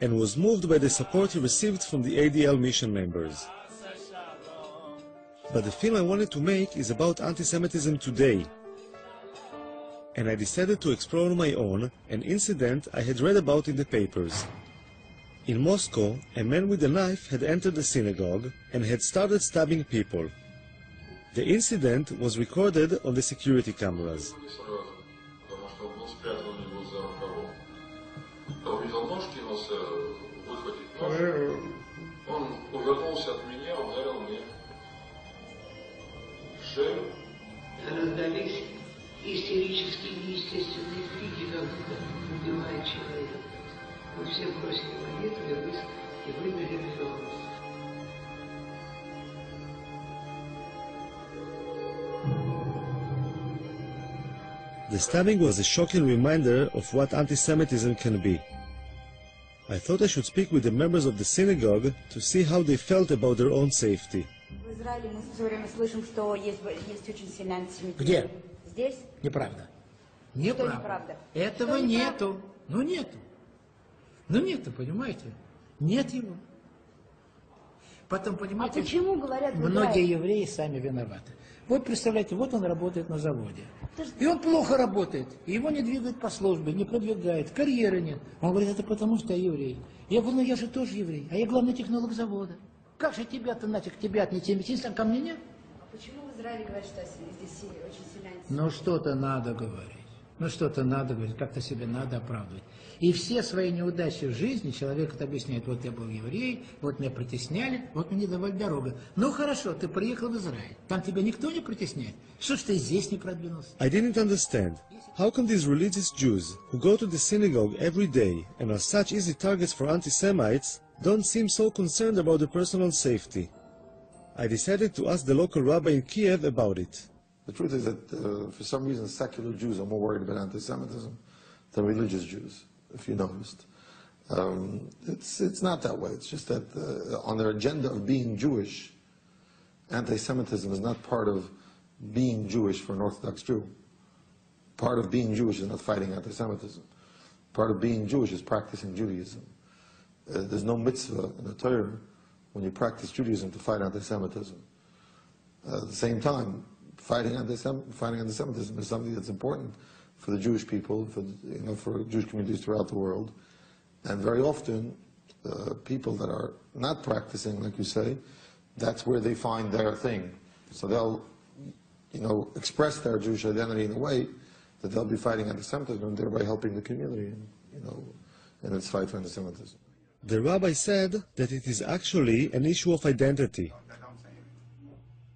and was moved by the support he received from the ADL mission members. But the film I wanted to make is about anti-Semitism today, and I decided to explore on my own an incident I had read about in the papers. In Moscow, a man with a knife had entered the synagogue and had started stabbing people. The incident was recorded on the security cameras. Раздались истерические неестественные крики, как убивает человека. Мы все бросили монету и выбежали в дом. The stabbing was a shocking reminder of what anti-Semitism can be. I thought I should speak with the members of the synagogue to see how they felt about their own safety. В Израиле мы все время слышим, что есть очень сильный антисемитизм. Где? Здесь? Неправда. Что неправда? Этого Что нету. Ну нету. Ну нету, понимаете? Нет его. Потом, понимаете, почему говорят в многие Израиле? евреи сами виноваты. Вот представляете, вот он работает на заводе. И он плохо работает. И его не двигают по службе, не продвигают, карьеры нет. Он говорит, это потому что я еврей. Я говорю, ну я же тоже еврей, а я главный технолог завода. Как же тебя-то нафиг, тебя антисемитизм, а ко мне нет? А почему в Израиле говорят, что здесь очень сильный антисемитизм? Ну что-то надо говорить. Ну что-то надо говорить, как-то себе надо оправдывать. И все свои неудачи в жизни человек это объясняет. Вот я был еврей, вот меня притесняли, вот мне не давали дорогу. Ну хорошо, ты приехал в Израиль. Там тебя никто не притесняет. Что ж ты здесь не продвинулся? I didn't understand. How come these religious Jews, who go to the synagogue every day and are such easy targets for anti-Semites, don't seem so concerned about their personal safety? I decided to ask the local rabbi in Kiev about it. The truth is that for some reason secular Jews are more worried about anti-Semitism than religious Jews, if you noticed. It's not that way. It's just that on their agenda of being Jewish, anti-Semitism is not part of being Jewish for an Orthodox Jew. Part of being Jewish is not fighting anti-Semitism. Part of being Jewish is practicing Judaism. There's no mitzvah in the Torah when you practice Judaism to fight anti-Semitism. At the same time, fighting anti-Semitism is something that's important for the Jewish people, for Jewish communities throughout the world. And very often, people that are not practicing, like you say, that's where they find their thing. So they'll, express their Jewish identity in a way that they'll be fighting anti-Semitism and thereby helping the community, in its fight for anti-Semitism. The rabbi said that it is actually an issue of identity.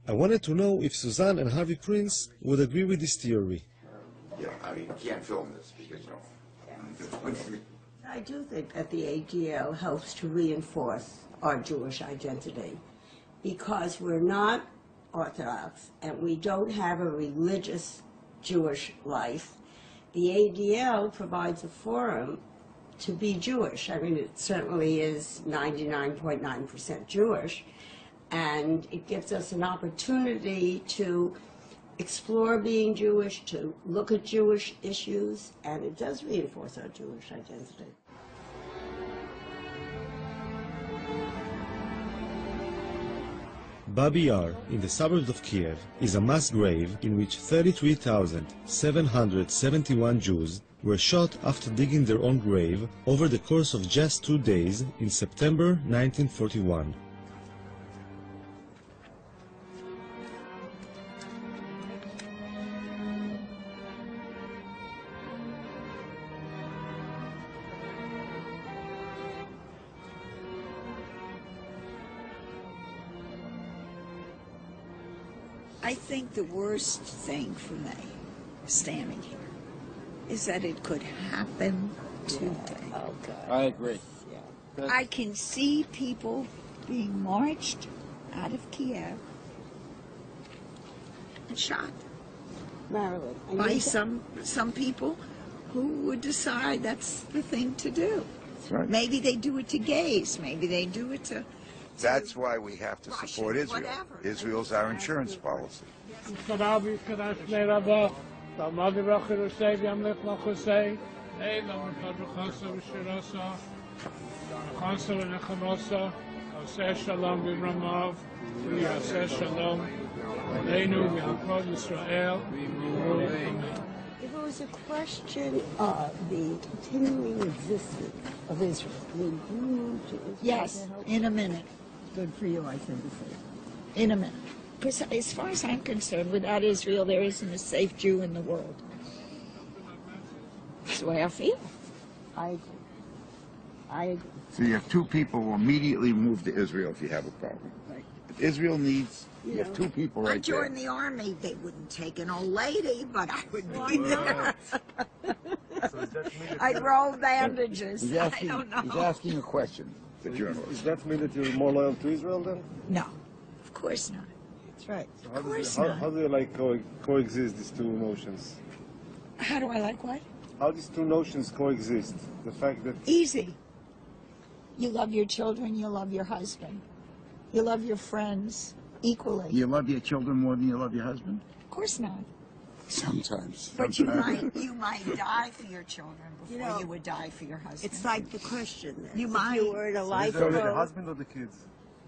I wanted to know if Suzanne and Harvey Prince would agree with this theory. Yeah, I mean, you can't film this because, I do think that the ADL helps to reinforce our Jewish identity because we're not Orthodox and we don't have a religious Jewish life. The ADL provides a forum to be Jewish. I mean, it certainly is 99.9% Jewish, and it gives us an opportunity to explore being Jewish, to look at Jewish issues, and it does reinforce our Jewish identity. Babi Yar, in the suburbs of Kiev, is a mass grave in which 33,771 Jews were shot after digging their own grave over the course of just 2 days in September 1941. I think the worst thing for me, standing here, is that it could happen today. I agree. I can see people being marched out of Kiev and shot Marilyn, by some people who would decide that's the thing to do. That's right. Maybe they do it to gays. Maybe they do it to... That's why we have to support Israel. whatever. Israel's our insurance policy. If it was a question of the continuing existence of Israel, would you move to Israel? Yes, in a minute. Good for you, I think to say. In a minute. Because as far as I'm concerned, without Israel, there isn't a safe Jew in the world. That's the way I feel. I agree. I agree. So you have two people who immediately move to Israel if you have a problem. Right. If Israel needs, you have two people I right there. joined the army. They wouldn't take an old lady, but I would be there. I'd roll bandages. He's I asking, don't know. he's asking a question, the journalist. Does that mean that you're more loyal to Israel then? No, of course not. That's right. So how do you like coexist these two notions? How do I like what? How these two notions coexist? The fact that Easy. You love your children, you love your husband. You love your friends equally. You love your children more than you love your husband? Of course not. Sometimes. But you might die for your children before you would die for your husband. It's like the question then. You If might. you were in a life Israel is the road, husband or the kids?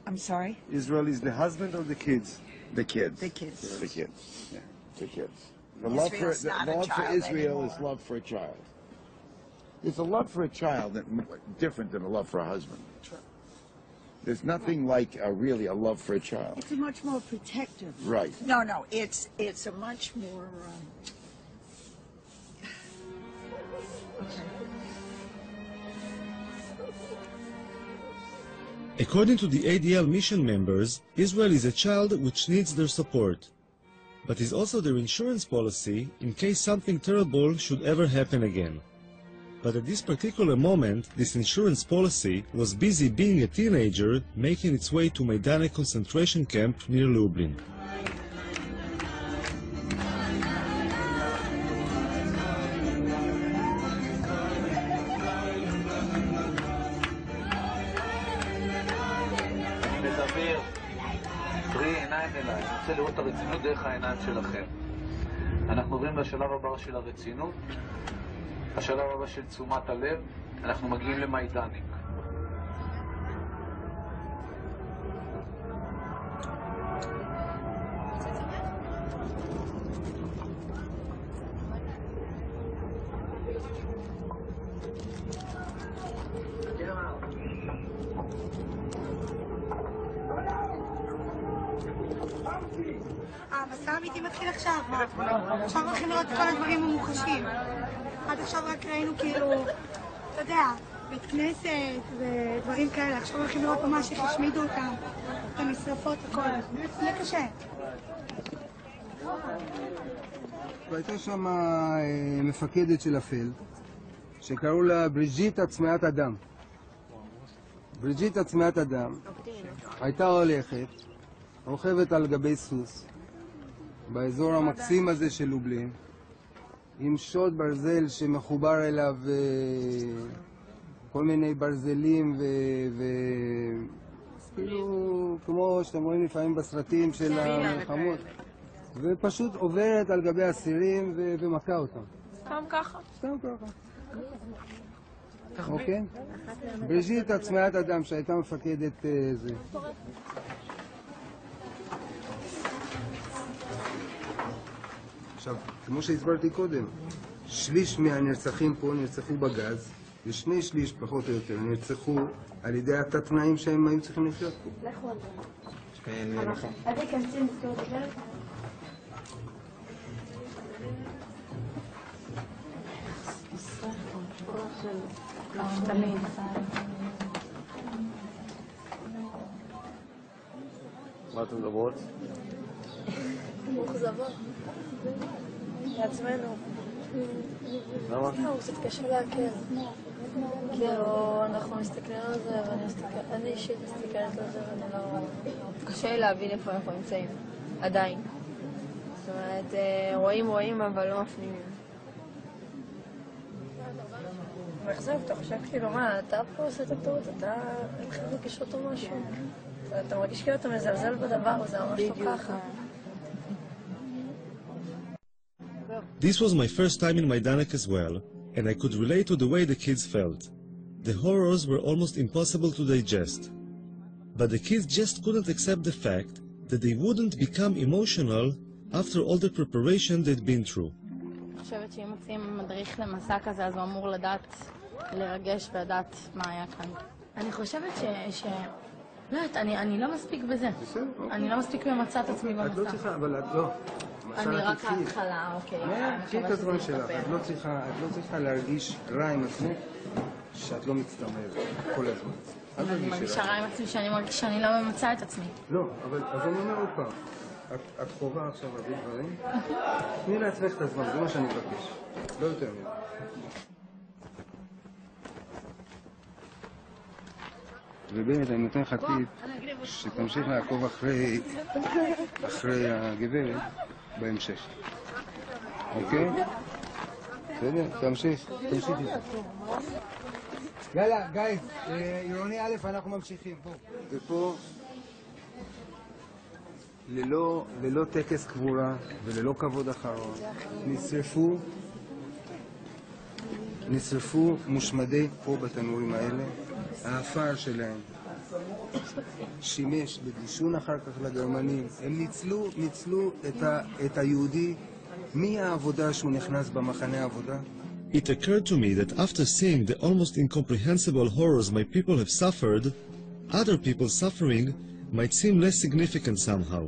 I'm sorry? Israel is the husband or the kids? The kids. The kids. The kids. Yeah, the kids. Israel's not a love for child Israel anymore. is love for a child. It's a love for a child that different than a love for a husband. There's nothing like really a love for a child. it's a much more protective. Right. No, it's a much more... According to the ADL mission members, Israel is a child which needs their support, but is also their insurance policy in case something terrible should ever happen again. But at this particular moment, this insurance policy was busy being a teenager making its way to Maidane concentration camp near Lublin. אליי, אני רוצה לראות את הרצינות דרך העיניים שלכם. אנחנו עוברים לשלב הבא של הרצינות, השלב הבא של תשומת הלב, אנחנו מגיעים למיידניק. המסע האמיתי מתחיל עכשיו, עכשיו הולכים לראות את כל הדברים המוחשים. עד עכשיו רק ראינו כאילו, אתה יודע, בית כנסת ודברים כאלה, עכשיו הולכים לראות ממש איך השמידו אותם, את המשרפות, הכל. זה קשה. והייתה שם מפקדת של הפלד, שקראו לה בריג'יטה צמאת אדם. בריג'יטה צמאת אדם הייתה הולכת, רוכבת על גבי סוס, באזור המקסים הזה של לובלין, עם שוט ברזל שמחובר אליו כל מיני ברזלים כאילו כמו שאתם רואים לפעמים בסרטים של המלחמות. ופשוט עוברת על גבי הסירים ומכה אותם. סתם ככה? סתם ככה. אוקיי? בריז'יט עצמיית אדם שהייתה מפקדת זה. עכשיו, כמו שהסברתי קודם, שליש מהנרצחים פה נרצחו בגז, ושני שליש פחות או יותר נרצחו על ידי התת-תנאים שהם היו צריכים לחיות פה. לכו על זה. איזה קצין לסגור את הדלת? תמיד. מה אתם מדברות? מאוכזבות. לעצמנו. למה? הוא קצת קשה להקל. כאילו, אנחנו מסתכלים על זה, אני אישית מסתכלת על זה ואני לא... קשה לי להבין איפה אנחנו נמצאים. עדיין. זאת אומרת, רואים אבל לא מפנימים. מאכזב, אתה חושב כאילו, מה, אתה פה עושה את הטעות, אתה מתחיל להרגיש אותו משהו. אתה מרגיש כאילו אתה מזלזל בדבר, זה ממש לא ככה. This was my first time in Majdanek as well, and I could relate to the way the kids felt. The horrors were almost impossible to digest. But the kids just couldn't accept the fact that they wouldn't become emotional after all the preparation they'd been through. אני חושבת שאם מוצאים מדריך למסע כזה, אז הוא אמור לדעת, לרגש ולדעת מה היה כאן. אני חושבת לא, אני לא מספיק בזה. אני לא מספיק ממצא את עצמי במסע. את לא צריכה, אבל את לא. אני רק ההתחלה, אוקיי. קחי את הזמן שלך, את לא צריכה להרגיש רע עם עצמך שאת לא מצטמרת כל הזמן. אני מרגישה רע עם עצמי שאני מרגישה שאני לא ממצא את עצמי. לא, אבל אז אני אומר עוד פעם, את חובה עכשיו להביא דברים, תני לעצמך את הזמן, זה מה שאני מבקש, לא יותר מזה. ובאמת אני נותן לך טיפ שתמשיך לעקוב אחרי הגברת בהמשך. אוקיי? בסדר, תמשיך איתה. יאללה, גייז, עירוני א', אנחנו ממשיכים. ופה, ללא טקס קבורה וללא כבוד אחרון, נשרפו מושמדי פה בתנורים האלה, האפר שלהם שימש לדישון אחר כך לגרמנים. הם ניצלו את היהודי מהעבודה שהוא נכנס במחנה העבודה. It occurred to me that after seeing the almost incomprehensible horrors my people have suffered, other people's suffering might seem less significant somehow.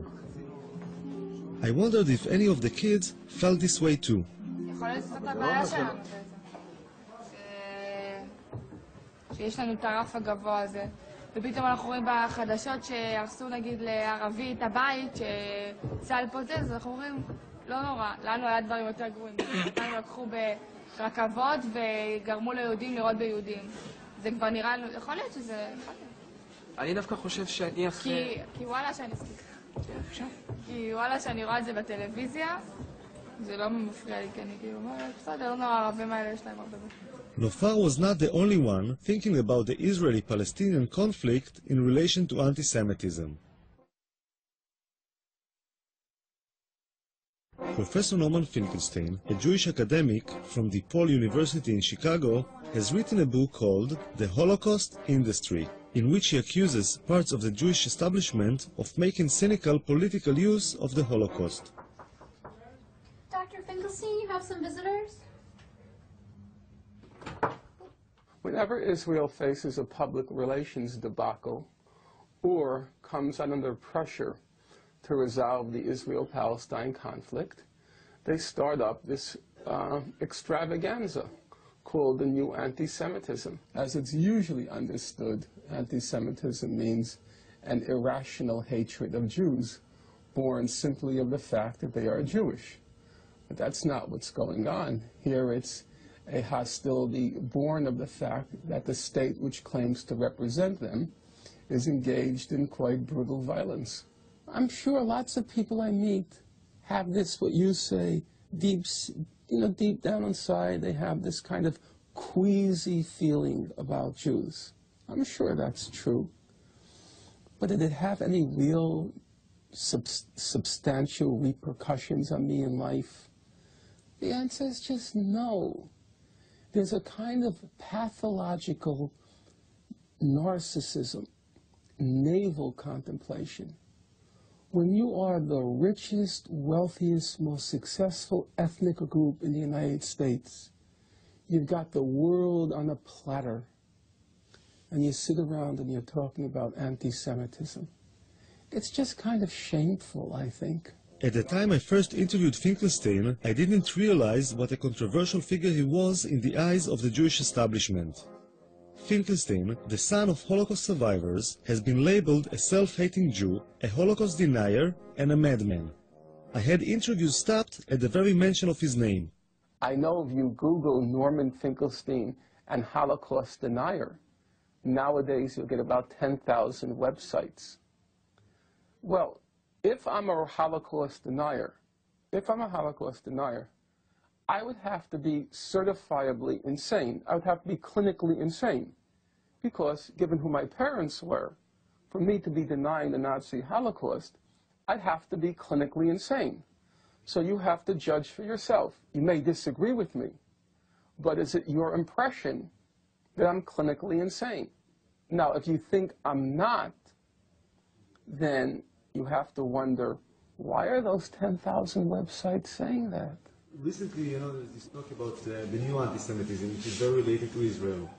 I wondered if any of the kids felt this way too. יכול להיות זאת הבעיה שלנו. שיש לנו את הרף הגבוה הזה, ופתאום אנחנו רואים בחדשות שהרסו נגיד לערבי את הבית, שצה"ל פוצץ, אנחנו אומרים, לא נורא, לנו היה דברים יותר גרועים. אותנו לקחו ברכבות וגרמו ליהודים לראות ביהודים. זה כבר נראה לנו, יכול להיות שזה... אני דווקא חושב שאני אחרי... כי וואלה שאני סליחה. כי וואלה שאני רואה את זה בטלוויזיה, זה לא מפריע לי, כי אני כאילו אומרת, בסדר, לא נורא, הערבים האלה יש להם הרבה בית. Nofar was not the only one thinking about the Israeli-Palestinian conflict in relation to anti-Semitism. Professor Norman Finkelstein, a Jewish academic from DePaul University in Chicago, has written a book called The Holocaust Industry, in which he accuses parts of the Jewish establishment of making cynical political use of the Holocaust. Dr. Finkelstein, you have some visitors? Whenever Israel faces a public relations debacle or comes under pressure to resolve the Israel-Palestine conflict, they start up this extravaganza called the new anti-Semitism. As it's usually understood, anti-Semitism means an irrational hatred of Jews, born simply of the fact that they are Jewish. But that's not what's going on. Here it's a hostility born of the fact that the state which claims to represent them is engaged in quite brutal violence. I'm sure lots of people I meet have this, what you say, deep down inside, they have this kind of queasy feeling about Jews. I'm sure that's true. But did it have any real substantial repercussions on me in life? The answer is just no. There's a kind of pathological narcissism, navel contemplation. When you are the richest, wealthiest, most successful ethnic group in the United States, you've got the world on a platter, and you sit around and you're talking about anti-Semitism. It's just kind of shameful, I think. At the time I first interviewed Finkelstein, I didn't realize what a controversial figure he was in the eyes of the Jewish establishment. Finkelstein, the son of Holocaust survivors, has been labeled a self-hating Jew, a Holocaust denier, and a madman. I had interviews stopped at the very mention of his name. I know if you Google Norman Finkelstein and Holocaust denier, nowadays you'll get about 10,000 websites. Well, if I'm a Holocaust denier, I would have to be certifiably insane. I would have to be clinically insane. Because, given who my parents were, for me to be denying the Nazi Holocaust, I'd have to be clinically insane. So you have to judge for yourself. You may disagree with me, but is it your impression that I'm clinically insane? Now, if you think I'm not, then you have to wonder, why are those 10,000 websites saying that? Recently, there's this talk about the new anti-Semitism, which is very related to Israel.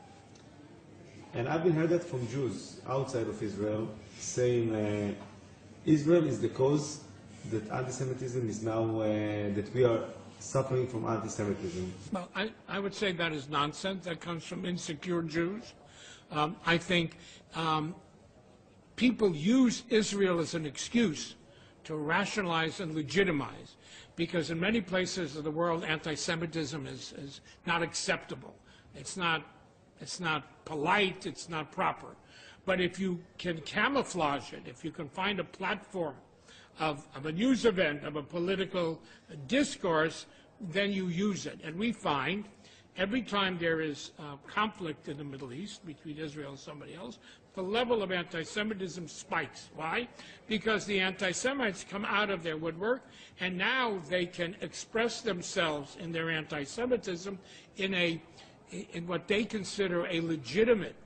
And I've been heard that from Jews outside of Israel, saying Israel is the cause that anti-Semitism is now, that we are suffering from anti-Semitism. Well, I would say that is nonsense. That comes from insecure Jews. I think people use Israel as an excuse to rationalize and legitimize, because in many places of the world, anti-Semitism is not acceptable. It's not polite, it's not proper. But if you can camouflage it, if you can find a platform of a news event, of a political discourse, then you use it. And we find every time there is conflict in the Middle East between Israel and somebody else, the level of anti-Semitism spikes. Why? Because the anti-Semites come out of their woodwork, and now they can express themselves in their anti-Semitism in what they consider a legitimate,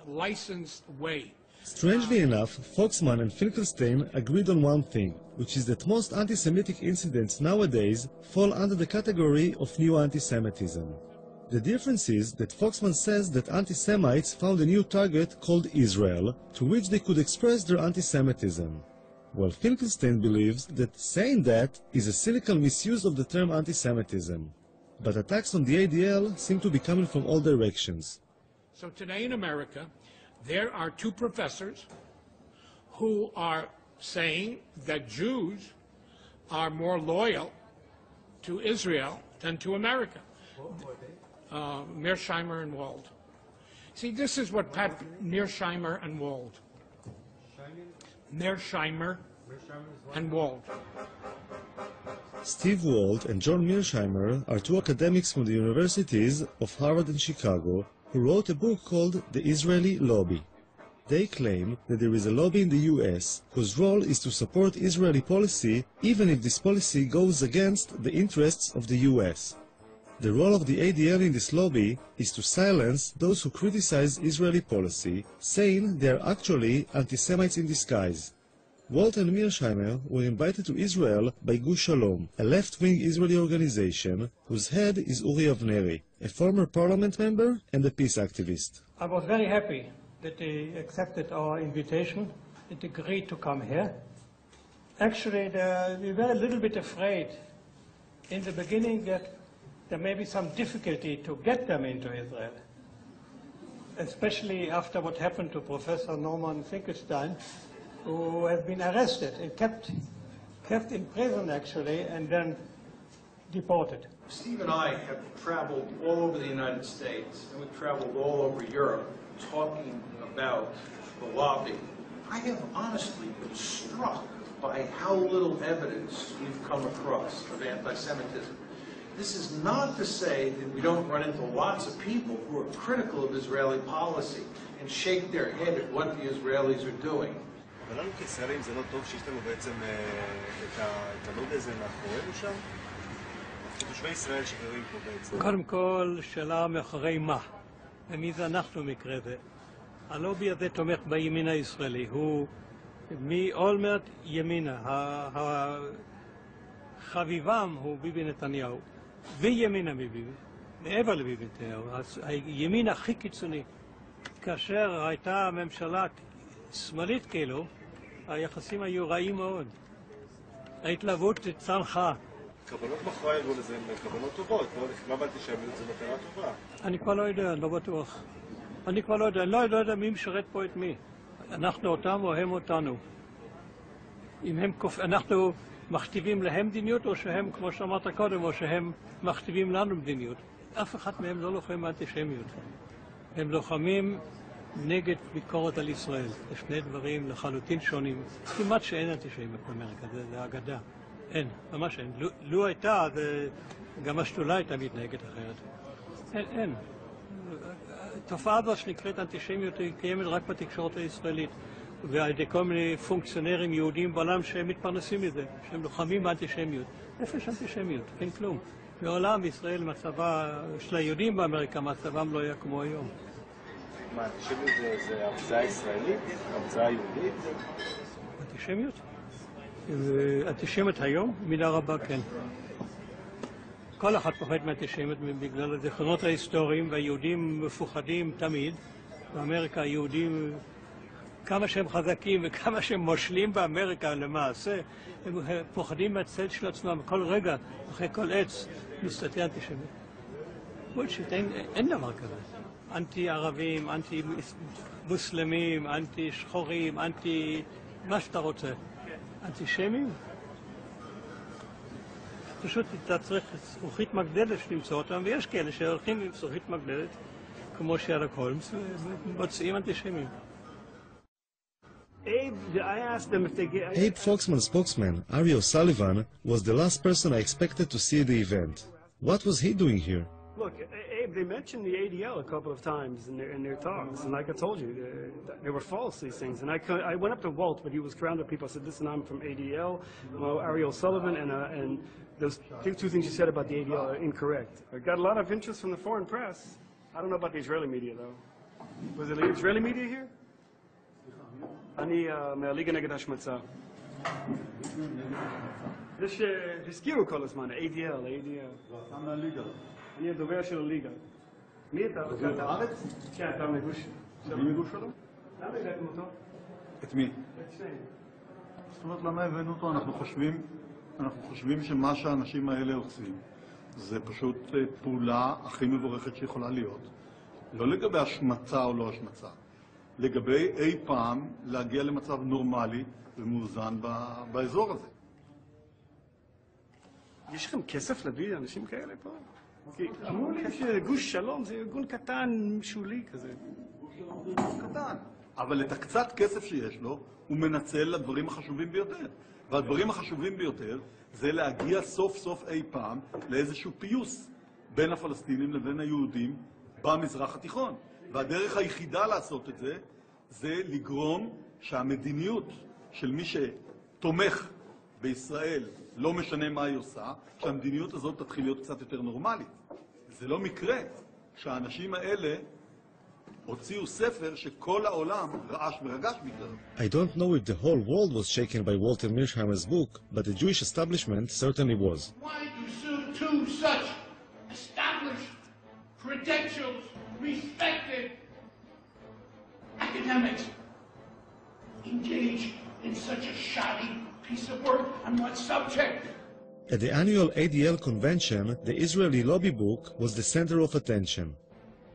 licensed way. Strangely enough, Foxman and Finkelstein agreed on one thing, which is that most anti-Semitic incidents nowadays fall under the category of new anti-Semitism. The difference is that Foxman says that anti-Semites found a new target called Israel, to which they could express their anti-Semitism. While Finkelstein believes that saying that is a cynical misuse of the term anti-Semitism. But attacks on the ADL seem to be coming from all directions. So today in America, there are two professors who are saying that Jews are more loyal to Israel than to America. Mearsheimer and Wald. See, this is what Mearsheimer and Wald. Mearsheimer and Wald. Steve Wald and John Mearsheimer are two academics from the universities of Harvard and Chicago who wrote a book called The Israeli Lobby. They claim that there is a lobby in the US whose role is to support Israeli policy even if this policy goes against the interests of the US. The role of the ADL in this lobby is to silence those who criticize Israeli policy, saying they are actually anti-Semites in disguise. Walt and Mearsheimer were invited to Israel by Gush Shalom, a left-wing Israeli organization whose head is Uri Avneri, a former parliament member and a peace activist. I was very happy that they accepted our invitation and agreed to come here. Actually, we were a little bit afraid in the beginning that there may be some difficulty to get them into Israel, especially after what happened to Professor Norman Finkelstein, who has been arrested and kept in prison, actually, and then deported. Steve and I have traveled all over the United States, and we've traveled all over Europe talking about the lobby. I have honestly been struck by how little evidence we've come across of anti-Semitism. This is not to say that we don't run into lots of people who are critical of Israeli policy and shake their head at what the Israelis are doing. אבל לנו כישראלים זה לא טוב שיש לנו בעצם את הלוד הזה מאחורינו שם? תושבי ישראל שגרים פה בעצם. קודם כל, שאלה מאחורי מה? ומי זה אנחנו מקרה זה? הלובי הזה תומך בימין הישראלי, הוא מאולמרט ימינה, חביבם הוא ביבי נתניהו, וימינה מביבי, מעבר לביבי נתניהו, הימין הכי קיצוני. כאשר הייתה ממשלה שמאלית כאילו, היחסים היו רעים מאוד. ההתלהבות צנחה. כוונות מאחורי הארגון הזה הן כוונות טובות, לא באנטישמיות זה מטרה טובה. אני כבר לא יודע, אני לא בטוח. אני לא יודע מי משרת פה את מי. אנחנו אותם או הם אותנו. אנחנו מכתיבים להם מדיניות או שהם, כמו שאמרת קודם, או שהם מכתיבים לנו מדיניות. אף אחד מהם לא לוחם באנטישמיות. הם לוחמים נגד ביקורת על ישראל. זה שני דברים לחלוטין שונים. כמעט שאין אנטישמיות באמריקה, זה אגדה. אין, ממש אין. לו הייתה, גם השדולה הייתה מתנהגת אחרת. אין. התופעה הזו שנקראת אנטישמיות היא קיימת רק בתקשורת הישראלית, ועל ידי כל מיני פונקציונרים יהודים בעולם שהם מתפרנסים מזה, שהם לוחמים באנטישמיות. איפה יש אנטישמיות? אין כלום. בעולם ישראל מצבה של היהודים באמריקה, מצבם לא היה כמו היום. מה, אנטישמיות זה המצאה ישראלית? המצאה יהודית? אנטישמיות? אנטישמיות היום? מידה רבה כן. כל אחד פוחד מאנטישמיות בגלל הזיכרונות ההיסטוריים, והיהודים מפוחדים תמיד. באמריקה היהודים, כמה שהם חזקים וכמה שהם מושלים באמריקה למעשה, הם פוחדים מהצל של עצמם. כל רגע, אחרי כל עץ, מסתתר אנטישמיות. בולשיט, אין דבר כזה. אנטי-ערבים, אנטי-מוסלמים, אנטי-שחורים, אנטי... מה שאתה רוצה. אנטישמים? פשוט אתה צריך זכוכית מגדלת למצוא אותם, ויש כאלה שהולכים עם זכוכית מגדלת, כמו שרלוק הולמס, ומוצאים אנטישמים. Abe Foxman's spokesman, Ari O'Sullivan, was the last person I expected to see at the event. What was he doing here? Look, Abe, they mentioned the ADL a couple of times in their talks, and like I told you, they were false, these things. And I went up to Walt, but he was surrounded with people. I said, listen, I'm from ADL, Ari O'Sullivan, and those two things you said about the ADL are incorrect. I got a lot of interest from the foreign press. I don't know about the Israeli media, though. Was there Israeli media here? אני מהליגה נגד השמצה. הזכירו כל הזמן, ADL. אתה מהליגה. אני הדובר של הליגה. מי אתה? אתה בארץ? כן, אתה מגוש. אתה מגוש שלו? למה הגעתם אותו? את מי? את שניהם. זאת אומרת, למה הבאנו אותו? אנחנו חושבים שמה שהאנשים האלה עושים זה פשוט פעולה הכי מבורכת שיכולה להיות. לא לגבי השמצה או לא השמצה. לגבי אי פעם להגיע למצב נורמלי ומאוזן באזור הזה. יש לכם כסף להביא אנשים כאלה פה? כי אמרו לי שגוש שלום זה ארגון קטן, שולי כזה. קטן. אבל את הקצת כסף שיש לו, הוא מנצל לדברים החשובים ביותר. והדברים החשובים ביותר זה להגיע סוף סוף אי פעם לאיזשהו פיוס בין הפלסטינים לבין היהודים במזרח התיכון. והדרך היחידה לעשות את זה, זה לגרום שהמדיניות של מי שתומך בישראל, לא משנה מה היא עושה, שהמדיניות הזאת תתחיל להיות קצת יותר נורמלית. זה לא מקרה שהאנשים האלה הוציאו ספר שכל העולם רעש ורגש בגללו. I don't know if the whole world was shaken by Walter Mearsheimer's book, but the Jewish establishment certainly was. Why do two such established, credentials, respected academics engage in such a shoddy piece of work on what subject? At the annual ADL convention, the Israeli lobby book was the center of attention.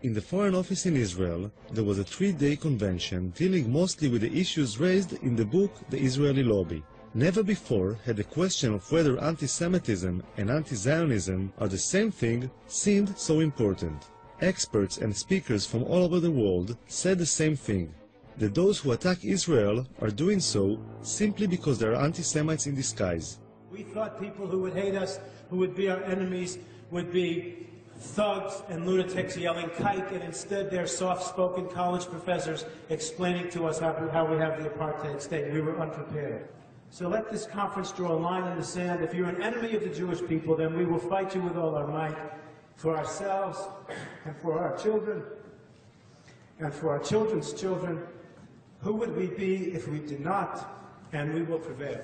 In the Foreign Office in Israel, there was a 3-day convention dealing mostly with the issues raised in the book The Israeli Lobby. Never before had the question of whether anti-Semitism and anti-Zionism are the same thing seemed so important. Experts and speakers from all over the world said the same thing, that those who attack Israel are doing so simply because they are anti-Semites in disguise. We thought people who would hate us, who would be our enemies, would be thugs and lunatics yelling kike, and instead they're soft-spoken college professors explaining to us how we have the apartheid state. We were unprepared. So let this conference draw a line in the sand. If you're an enemy of the Jewish people, then we will fight you with all our might for ourselves and for our children and for our children's children. Who would we be if we did not? And we will prevail.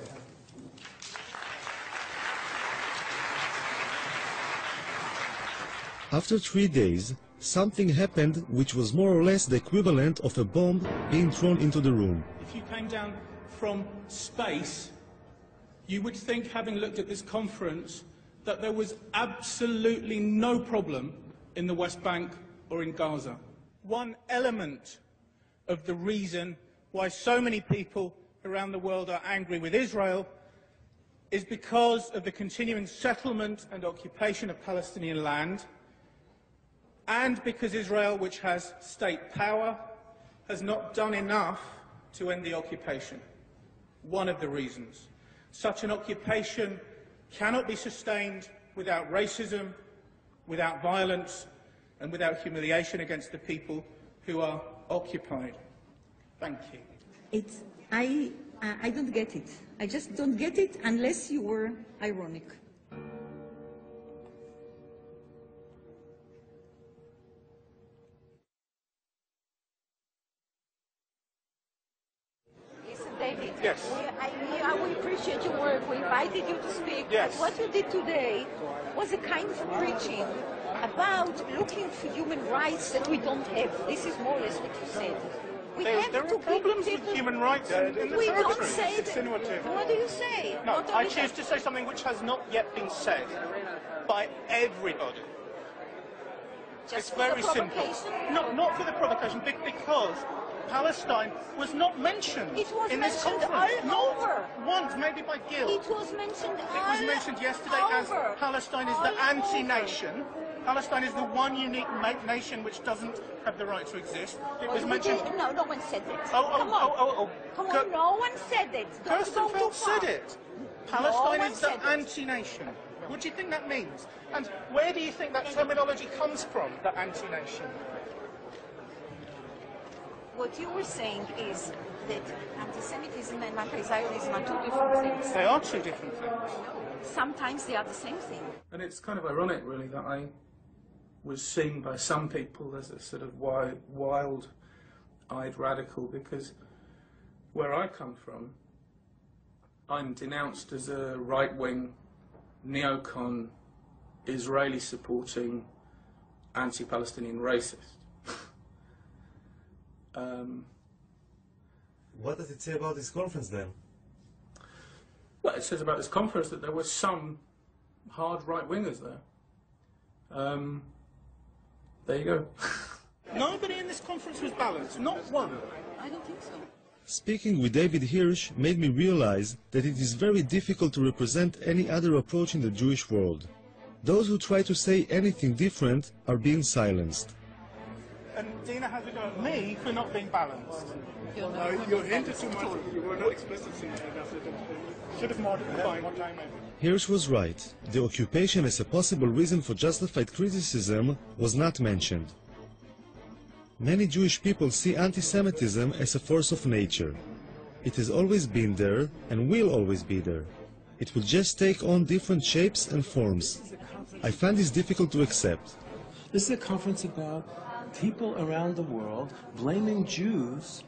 After 3 days, something happened which was more or less the equivalent of a bomb being thrown into the room. If you came down from space, you would think, having looked at this conference, that there was absolutely no problem in the West Bank or in Gaza. One element of the reason why so many people around the world are angry with Israel is because of the continuing settlement and occupation of Palestinian land, and because Israel, which has state power, has not done enough to end the occupation. One of the reasons. Such an occupation cannot be sustained without racism, without violence, and without humiliation against the people who are occupied. Thank you. I don't get it. I just don't get it unless you were ironic. David, yes. we appreciate your work. We invited you to speak. Yes. But what you did today was a kind of preaching about looking for human rights that we don't have. This is more or less what you said. There are problems with human rights in the we territory. don't say It's insinuative. What do you say? No, I choose to say something which has not yet been said by everybody. Just it's very for the simple. provocation? Not for the provocation, because Palestine was not mentioned It was in this mentioned conference. all Not over. once, maybe by Gil. It was mentioned It was mentioned yesterday as Palestine is the anti-nation. Palestine is the one unique nation which doesn't have the right to exist. It was mentioned. No, no one said that. Oh, Come on, no one said it. Don't go too Gerstenfeld far. said it. Palestine one is the said it. anti-nation. What do you think that means? And where do you think that terminology comes from, the anti-nation? What you were saying is that anti-Semitism and anti-Zionism are two different things. They are two different things. Sometimes they are the same thing. And it's kind of ironic, really, that I was seen by some people as a sort of wild-eyed radical, because where I come from, I'm denounced as a right-wing, neocon, Israeli-supporting, anti-Palestinian racist. What does it say about this conference then? Well, it says about this conference that there were some hard right-wingers there. There you go. Nobody in this conference was balanced, not one. I don't think so. Speaking with David Hirsch made me realize that it is very difficult to represent any other approach in the Jewish world. Those who try to say anything different are being silenced. And Dina has a go at me for not being balanced. You're hinted too much. You were not explicit enough. Should have modified what I meant. Hirsch was right. The occupation as a possible reason for justified criticism was not mentioned. Many Jewish people see anti-Semitism as a force of nature. It has always been there and will always be there. It will just take on different shapes and forms. I find this difficult to accept. This is a conference about people around the world blaming Jews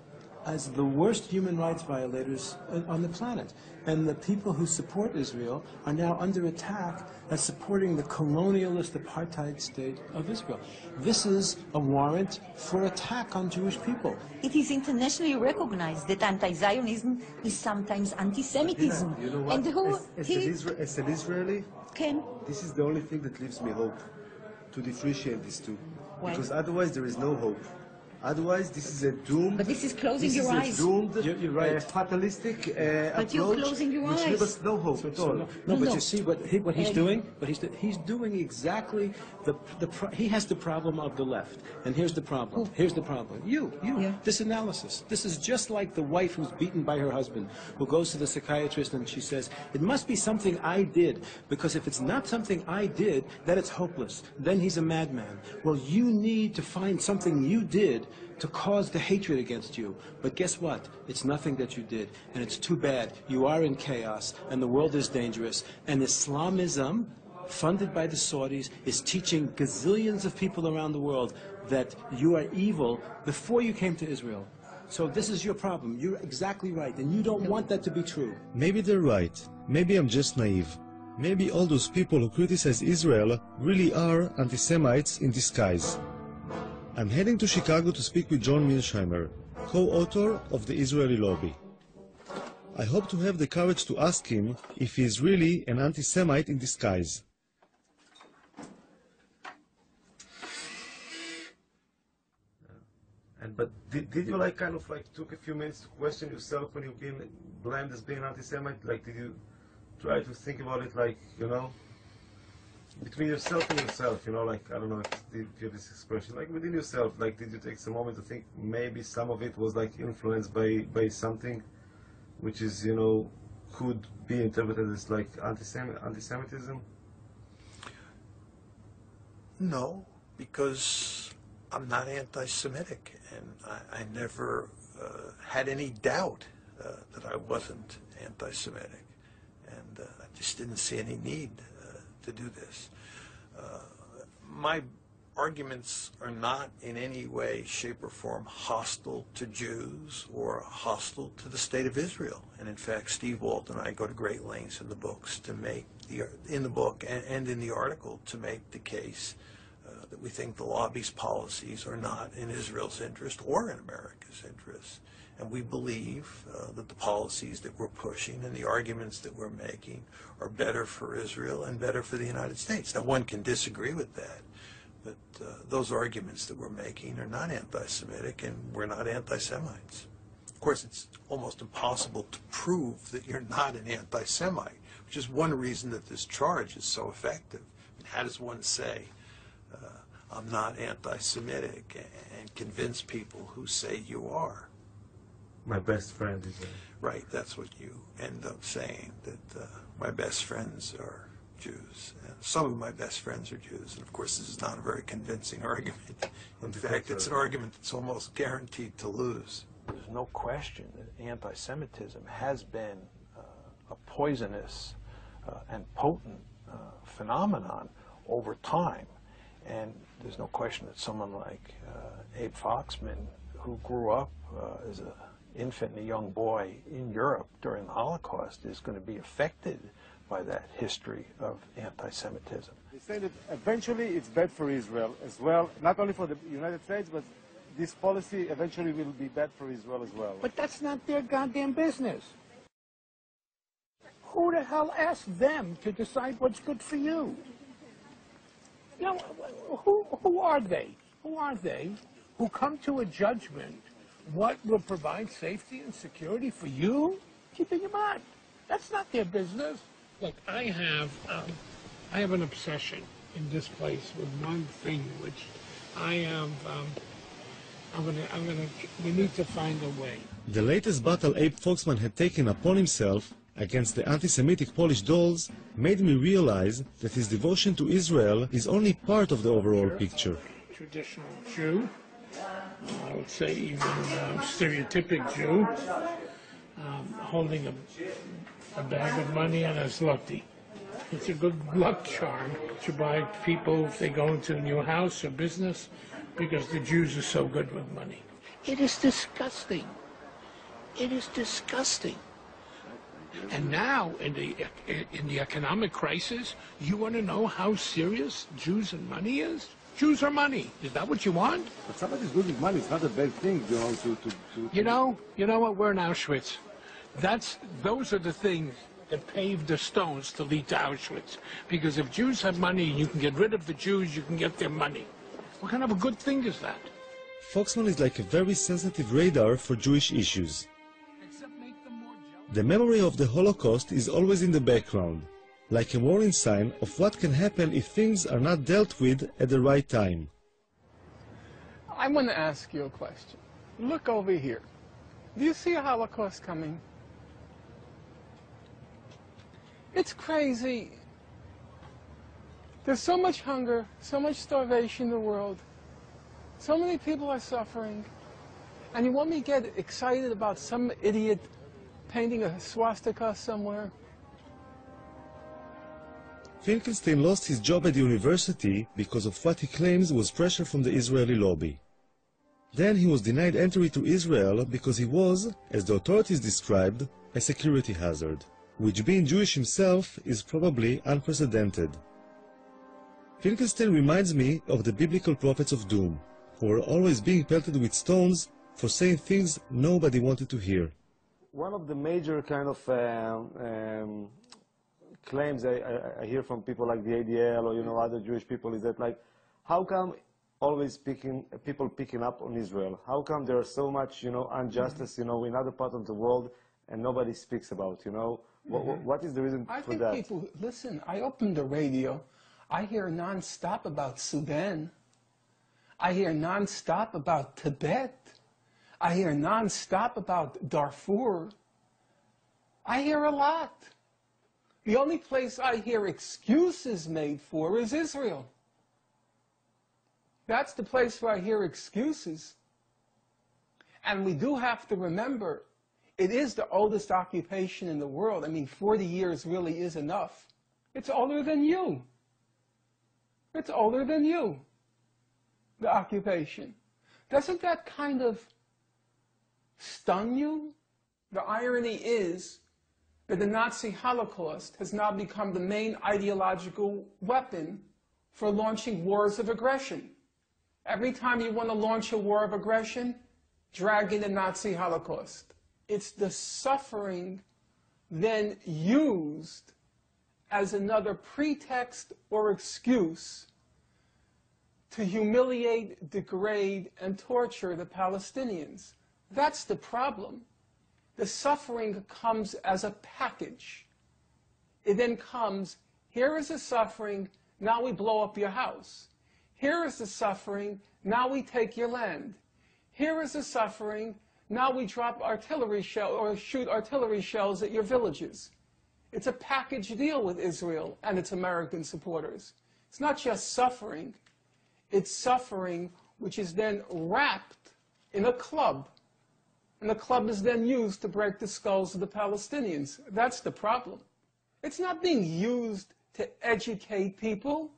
as the worst human rights violators on the planet. And the people who support Israel are now under attack as supporting the colonialist apartheid state of Israel. This is a warrant for attack on Jewish people. It is internationally recognized that anti-Zionism is sometimes anti-Semitism. You know what? And who As an Israeli, can? This is the only thing that gives me hope, to differentiate these two. Why? Because otherwise there is no hope. Otherwise, this is a doomed. But this is closing your eyes. Doomed, You're right. Fatalistic But you're approach, closing your which eyes. leaves us no hope at all. No, but you see what he's doing? He's doing exactly he has the problem of the left. And here's the problem. Here's the problem. This analysis. This is just like the wife who's beaten by her husband, who goes to the psychiatrist and she says, it must be something I did, because if it's not something I did, then it's hopeless. Then he's a madman. Well, you need to find something you did to cause the hatred against you. But guess what? It's nothing that you did, and it's too bad. You are in chaos, and the world is dangerous, and Islamism, funded by the Saudis, is teaching gazillions of people around the world that you are evil before you came to Israel. So this is your problem. You're exactly right, and you don't want that to be true. Maybe they're right. Maybe I'm just naive. Maybe all those people who criticize Israel really are anti-Semites in disguise. I'm heading to Chicago to speak with John Mearsheimer, co-author of the Israeli Lobby. I hope to have the courage to ask him if he is really an anti-Semite in disguise. But did you kind of took a few minutes to question yourself when you've been blamed as being anti-Semite? Did you try to think about it between yourself and yourself, I don't know if you have this expression, within yourself, did you take some moment to think maybe some of it was influenced by something which is, could be interpreted as anti-Semitism? No, because I'm not anti-Semitic, and I never had any doubt that I wasn't anti-Semitic, and I just didn't see any need to do this. My arguments are not in any way, shape, or form hostile to Jews or hostile to the state of Israel. And in fact, Steve Walt and I go to great lengths in the books to make in the book and in the article to make the case that we think the lobby's policies are not in Israel's interest or in America's interest. And we believe that the policies that we're pushing and the arguments that we're making are better for Israel and better for the United States. Now, one can disagree with that, but those arguments that we're making are not anti-Semitic, and we're not anti-Semites. Of course, it's almost impossible to prove that you're not an anti-Semite, which is one reason that this charge is so effective. How does one say, I'm not anti-Semitic, and convince people who say you are? My best friend is right, that's what you end up saying, that my best friends are Jews. And some of my best friends are Jews, and of course this is not a very convincing argument. In fact, it's an argument that's almost guaranteed to lose. There's no question that anti-Semitism has been a poisonous and potent phenomenon over time. And there's no question that someone like Abe Foxman, who grew up as an infant and a young boy in Europe during the Holocaust, is going to be affected by that history of anti-Semitism. They say that eventually it's bad for Israel as well, not only for the United States, but this policy eventually will be bad for Israel as well. But that's not their goddamn business. Who the hell asked them to decide what's good for you? You know, who are they? Who are they who come to a judgment what will provide safety and security for you? Keep in mind, that's not their business. Look, I have an obsession in this place with one thing, which we need to find a way. The latest battle Abe Foxman had taken upon himself against the anti-Semitic Polish dolls made me realize that his devotion to Israel is only part of the overall picture. Traditional Jew, I would say even stereotypic Jew, holding a bag of money and a zloty. It's a good luck charm to buy people if they go into a new house or business, because the Jews are so good with money. It is disgusting. It is disgusting. And now, in the economic crisis, you want to know how serious Jews and money is? Jews are money. Is that what you want? But somebody's good with money. It's not a bad thing, You know what? We're in Auschwitz. Those are the things that paved the stones to lead to Auschwitz. Because if Jews have money, you can get rid of the Jews, you can get their money. What kind of a good thing is that? Foxman is like a very sensitive radar for Jewish issues. The memory of the Holocaust is always in the background, like a warning sign of what can happen if things are not dealt with at the right time. I want to ask you a question. Look over here. Do you see a Holocaust coming? It's crazy. There's so much hunger, so much starvation in the world. So many people are suffering. And you want me to get excited about some idiot painting a swastika somewhere? Finkelstein lost his job at the university because of what he claims was pressure from the Israeli lobby. Then he was denied entry to Israel because he was, as the authorities described, a security hazard, which being Jewish himself is probably unprecedented. Finkelstein reminds me of the biblical prophets of doom, who were always being pelted with stones for saying things nobody wanted to hear. One of the major kind of claims I hear from people like the ADL or other Jewish people is that, like, how come always people picking up on Israel? How come there are so much injustice in other parts of the world and nobody speaks about what is the reason for that? I think people listen. I opened the radio. I hear non-stop about Sudan. I hear non-stop about Tibet. I hear non-stop about Darfur. I hear a lot. The only place I hear excuses made for is Israel. That's the place where I hear excuses. And we do have to remember, it is the oldest occupation in the world. I mean, 40 years really is enough. It's older than you. It's older than you, the occupation. Doesn't that kind of stun you? The irony is that the Nazi Holocaust has now become the main ideological weapon for launching wars of aggression. Every time you want to launch a war of aggression, drag in the Nazi Holocaust. It's the suffering then used as another pretext or excuse to humiliate, degrade, and torture the Palestinians. That's the problem. The suffering comes as a package. It then comes, here is the suffering, now we blow up your house. Here is the suffering, now we take your land. Here is the suffering, now we drop artillery shell or shoot artillery shells at your villages. It's a package deal with Israel and its American supporters. It's not just suffering, it's suffering which is then wrapped in a club. And the club is then used to break the skulls of the Palestinians. That's the problem. It's not being used to educate people.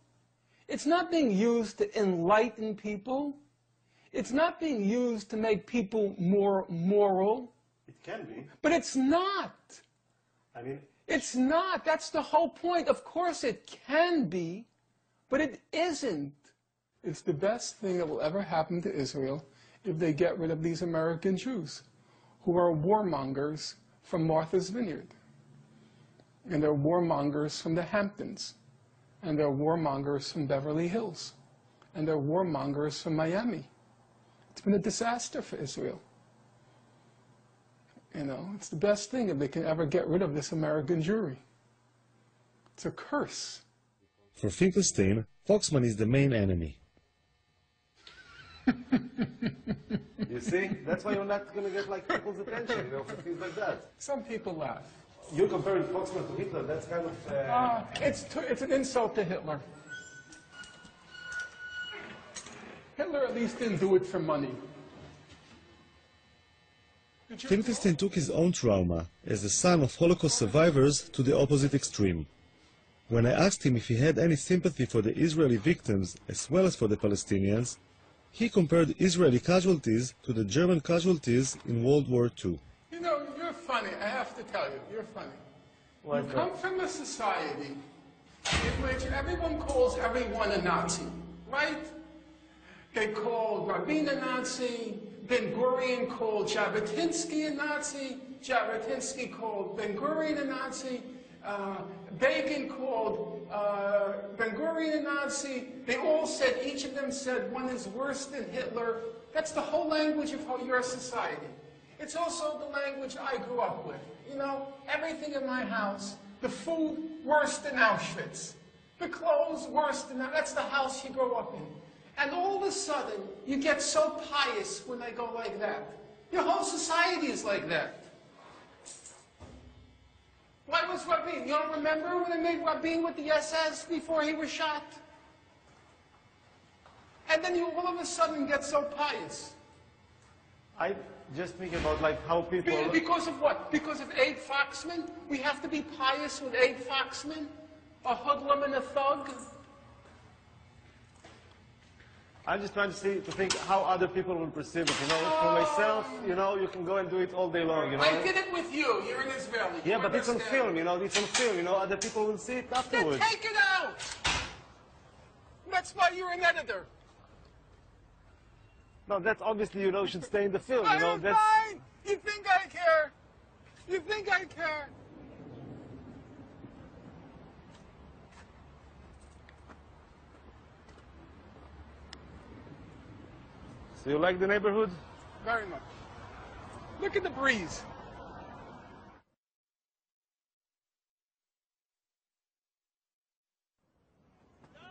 It's not being used to enlighten people. It's not being used to make people more moral. It can be. But it's not. I mean, it's not. That's the whole point. Of course it can be, but it isn't. It's the best thing that will ever happen to Israel if they get rid of these American Jews who are warmongers from Martha's Vineyard. And they're warmongers from the Hamptons. And they're warmongers from Beverly Hills. And they're warmongers from Miami. It's been a disaster for Israel. It's the best thing if they can ever get rid of this American Jewry. It's a curse. For Finkelstein, Foxman is the main enemy. You see? That's why you're not going to get people's attention for things like that. Some people laugh. You're comparing Foxman to Hitler. That's kind of... It's an insult to Hitler. Hitler at least didn't do it for money. Finkelstein took his own trauma as the son of Holocaust survivors to the opposite extreme. When I asked him if he had any sympathy for the Israeli victims as well as for the Palestinians, he compared Israeli casualties to the German casualties in World War II. You're funny. I have to tell you, you're funny. You come from a society in which everyone calls everyone a Nazi, right? They called Rabin a Nazi, Ben-Gurion called Jabotinsky a Nazi, Jabotinsky called Ben-Gurion a Nazi, Begin called Ben-Gurion a Nazi. They all said, each of them said, one is worse than Hitler. That's the whole language of your society. It's also the language I grew up with. You know, everything in my house, the food worse than Auschwitz. The clothes worse than that. That's the house you grow up in. And all of a sudden, you get so pious when they go like that. Your whole society is like that. Why was Rabin? You don't remember when they made Rabin with the SS before he was shot? And then you all of a sudden get so pious. I just think about like how people... Because of what? Because of Abe Foxman? We have to be pious with Abe Foxman? A hoodlum and a thug? I'm just trying to think how other people will perceive it. You know, for myself, you know, you can go and do it all day long. You know. I did it with you. You're an Israeli. Yeah, but it's on film. You know, it's on film. You know, other people will see it afterwards. Then take it out. That's why you're an editor. No, that's obviously, you know, should stay in the film. You know, I'm that's... fine. You think I care? You think I care? So you like the neighborhood? Very much. Look at the breeze.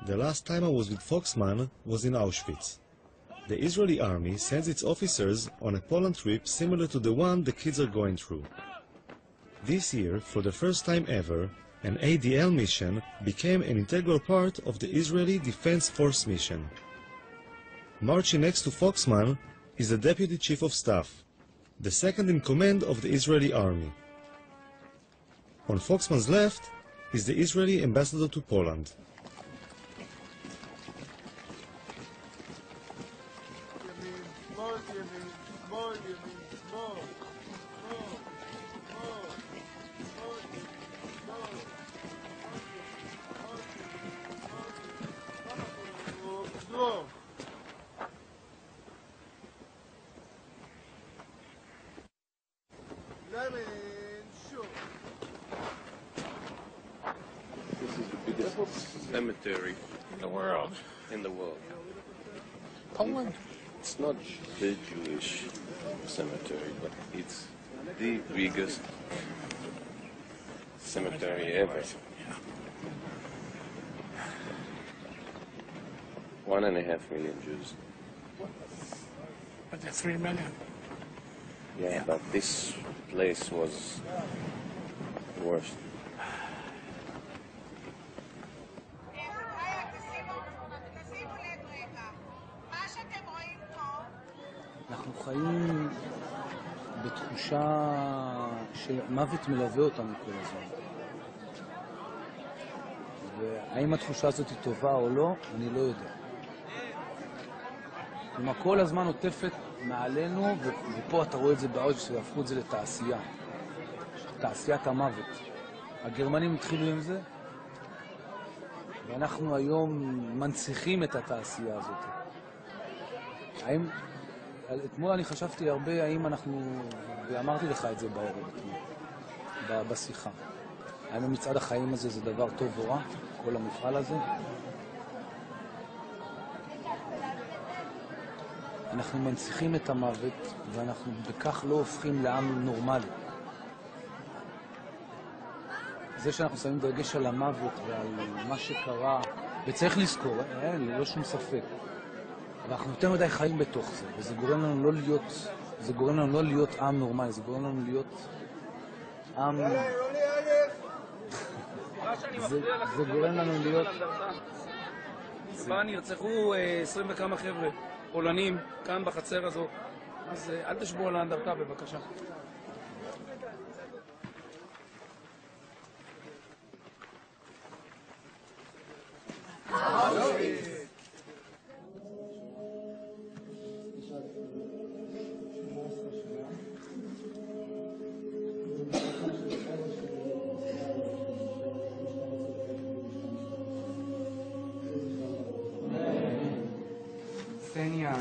The last time I was with Foxman was in Auschwitz. The Israeli army sends its officers on a Poland trip similar to the one the kids are going through. This year, for the first time ever, an ADL mission became an integral part of the Israeli Defense Force mission. Marching next to Foxman is the Deputy Chief of Staff, the second in command of the Israeli army. On Foxman's left is the Israeli ambassador to Poland. This is the biggest cemetery in the world. Poland? It's not the Jewish cemetery, but it's the biggest cemetery ever. 1.5 million Jews. But there are 3 million. Yeah, but this place was worse. אנחנו חיים בתחושה שמוות מלווה אותנו כל הזמן. והאם התחושה הזאת היא טובה או לא, אני לא יודע. כלומר, כל הזמן עוטפת מעלינו, ופה אתה רואה את זה באוש, שהפכו את זה לתעשייה. תעשיית המוות. הגרמנים התחילו עם זה, ואנחנו היום מנציחים את התעשייה הזאת. האם... אתמול אני חשבתי הרבה האם אנחנו, ואמרתי לך את זה בערב, בשיחה. האם מצעד החיים הזה זה דבר טוב או רע, כל המפעל הזה? אנחנו מנציחים את המוות, ואנחנו בכך לא הופכים לעם נורמלי. זה שאנחנו שמים דגש על המוות ועל מה שקרה, וצריך לזכור, אין, לא שום ספק. ואנחנו יותר מדי חיים בתוך זה, וזה גורם לנו לא להיות עם נורמלי, זה גורם לנו להיות עם... זה גורם לנו להיות... בה נרצחו 20 וכמה חבר'ה, פולנים, כאן בחצר הזו, אז אל תשבו על האנדרטה בבקשה. קסניה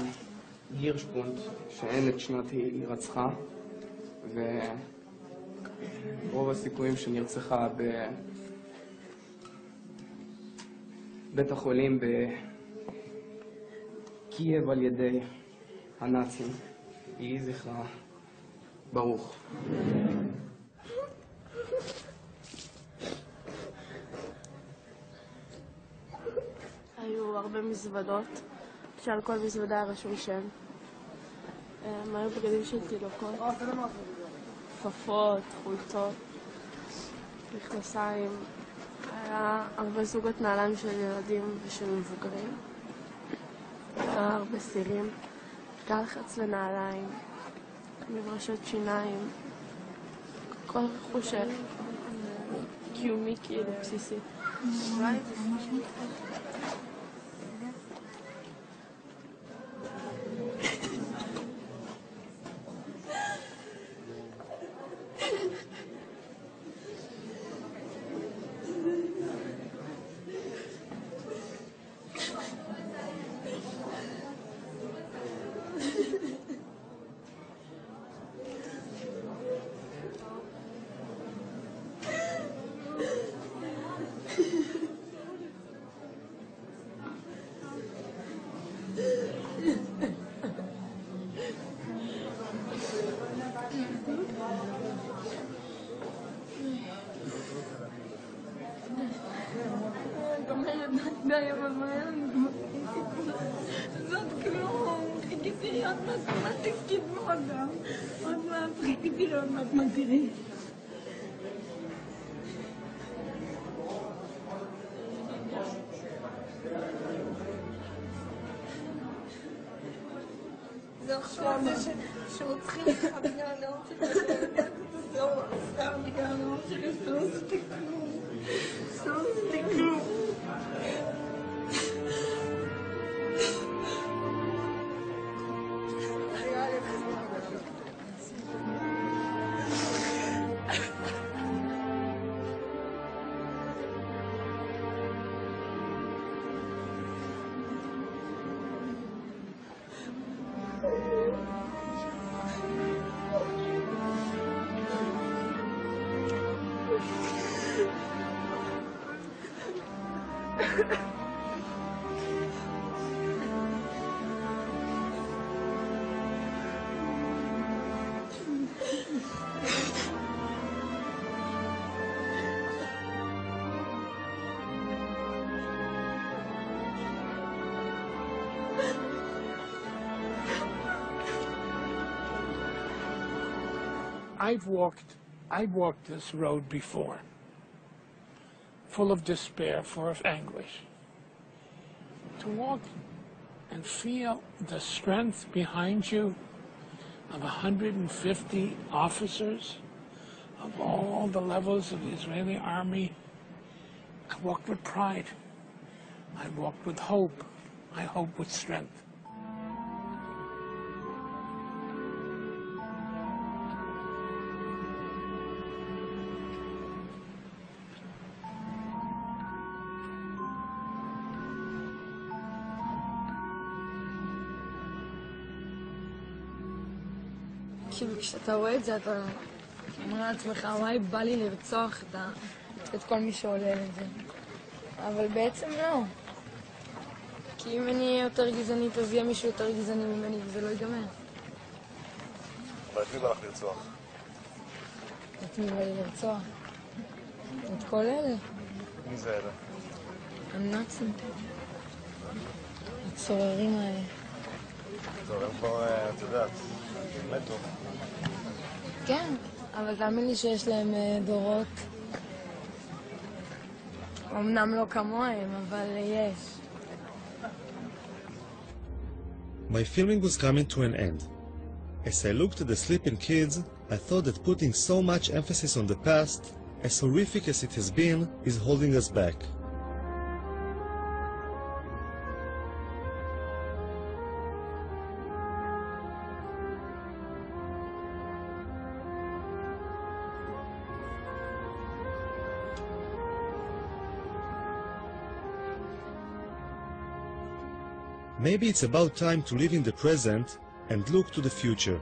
הירשפונט, שהילד שנת היא רצחה, רוב הסיכויים שנרצחה בבית החולים בקייב על ידי הנאצים. יהי זכרה ברוך. היו הרבה מזוודות, שעל כל מזוודה היה רשום שם. היו בגדים של תינוקות, כפפות, חולצות, מכנסיים. היה הרבה זוגות נעליים של ילדים ושל מבוגרים. היה הרבה סירים, גל חץ ונעליים, מברשות שיניים, כל רכוש קיומי כאילו בסיסי. די, אבל מה היה לנו? זאת כלום. חיכיתי להיות מתמטיקית מאוד. עוד מעט חיכיתי להיות מתמטיקית. זה עכשיו שרוצחים לך בגלל הנאום שלך, זהו, סתם בגלל הנאום שלך, לא עשיתי כלום. לא עשיתי כלום. I've walked this road before, full of despair, full of anguish. To walk and feel the strength behind you of 150 officers of all the levels of the Israeli army, I walked with pride. I walked with hope. I hope with strength. כאילו כשאתה רואה את זה אתה אומר לעצמך וואי בא לי לרצוח את כל מי שעולה לזה, אבל בעצם לא, כי אם אני אהיה יותר גזענית אז יהיה מישהו יותר גזעני ממני וזה לא ייגמר. אבל את מי בא לך לרצוח? את מי בא לי לרצוח? את כל אלה. מי זה אלה? הנאצים, הצוררים האלה. טוב, הם כבר, את יודעת, מתו. כן, אבל תאמין לי שיש להם דורות. אמנם לא כמוהם, אבל יש. My filming was coming to an end. As I looked at the sleeping kids, I thought that putting so much emphasis on the past, as horrific as it has been, is holding us back. Maybe it's about time to live in the present and look to the future.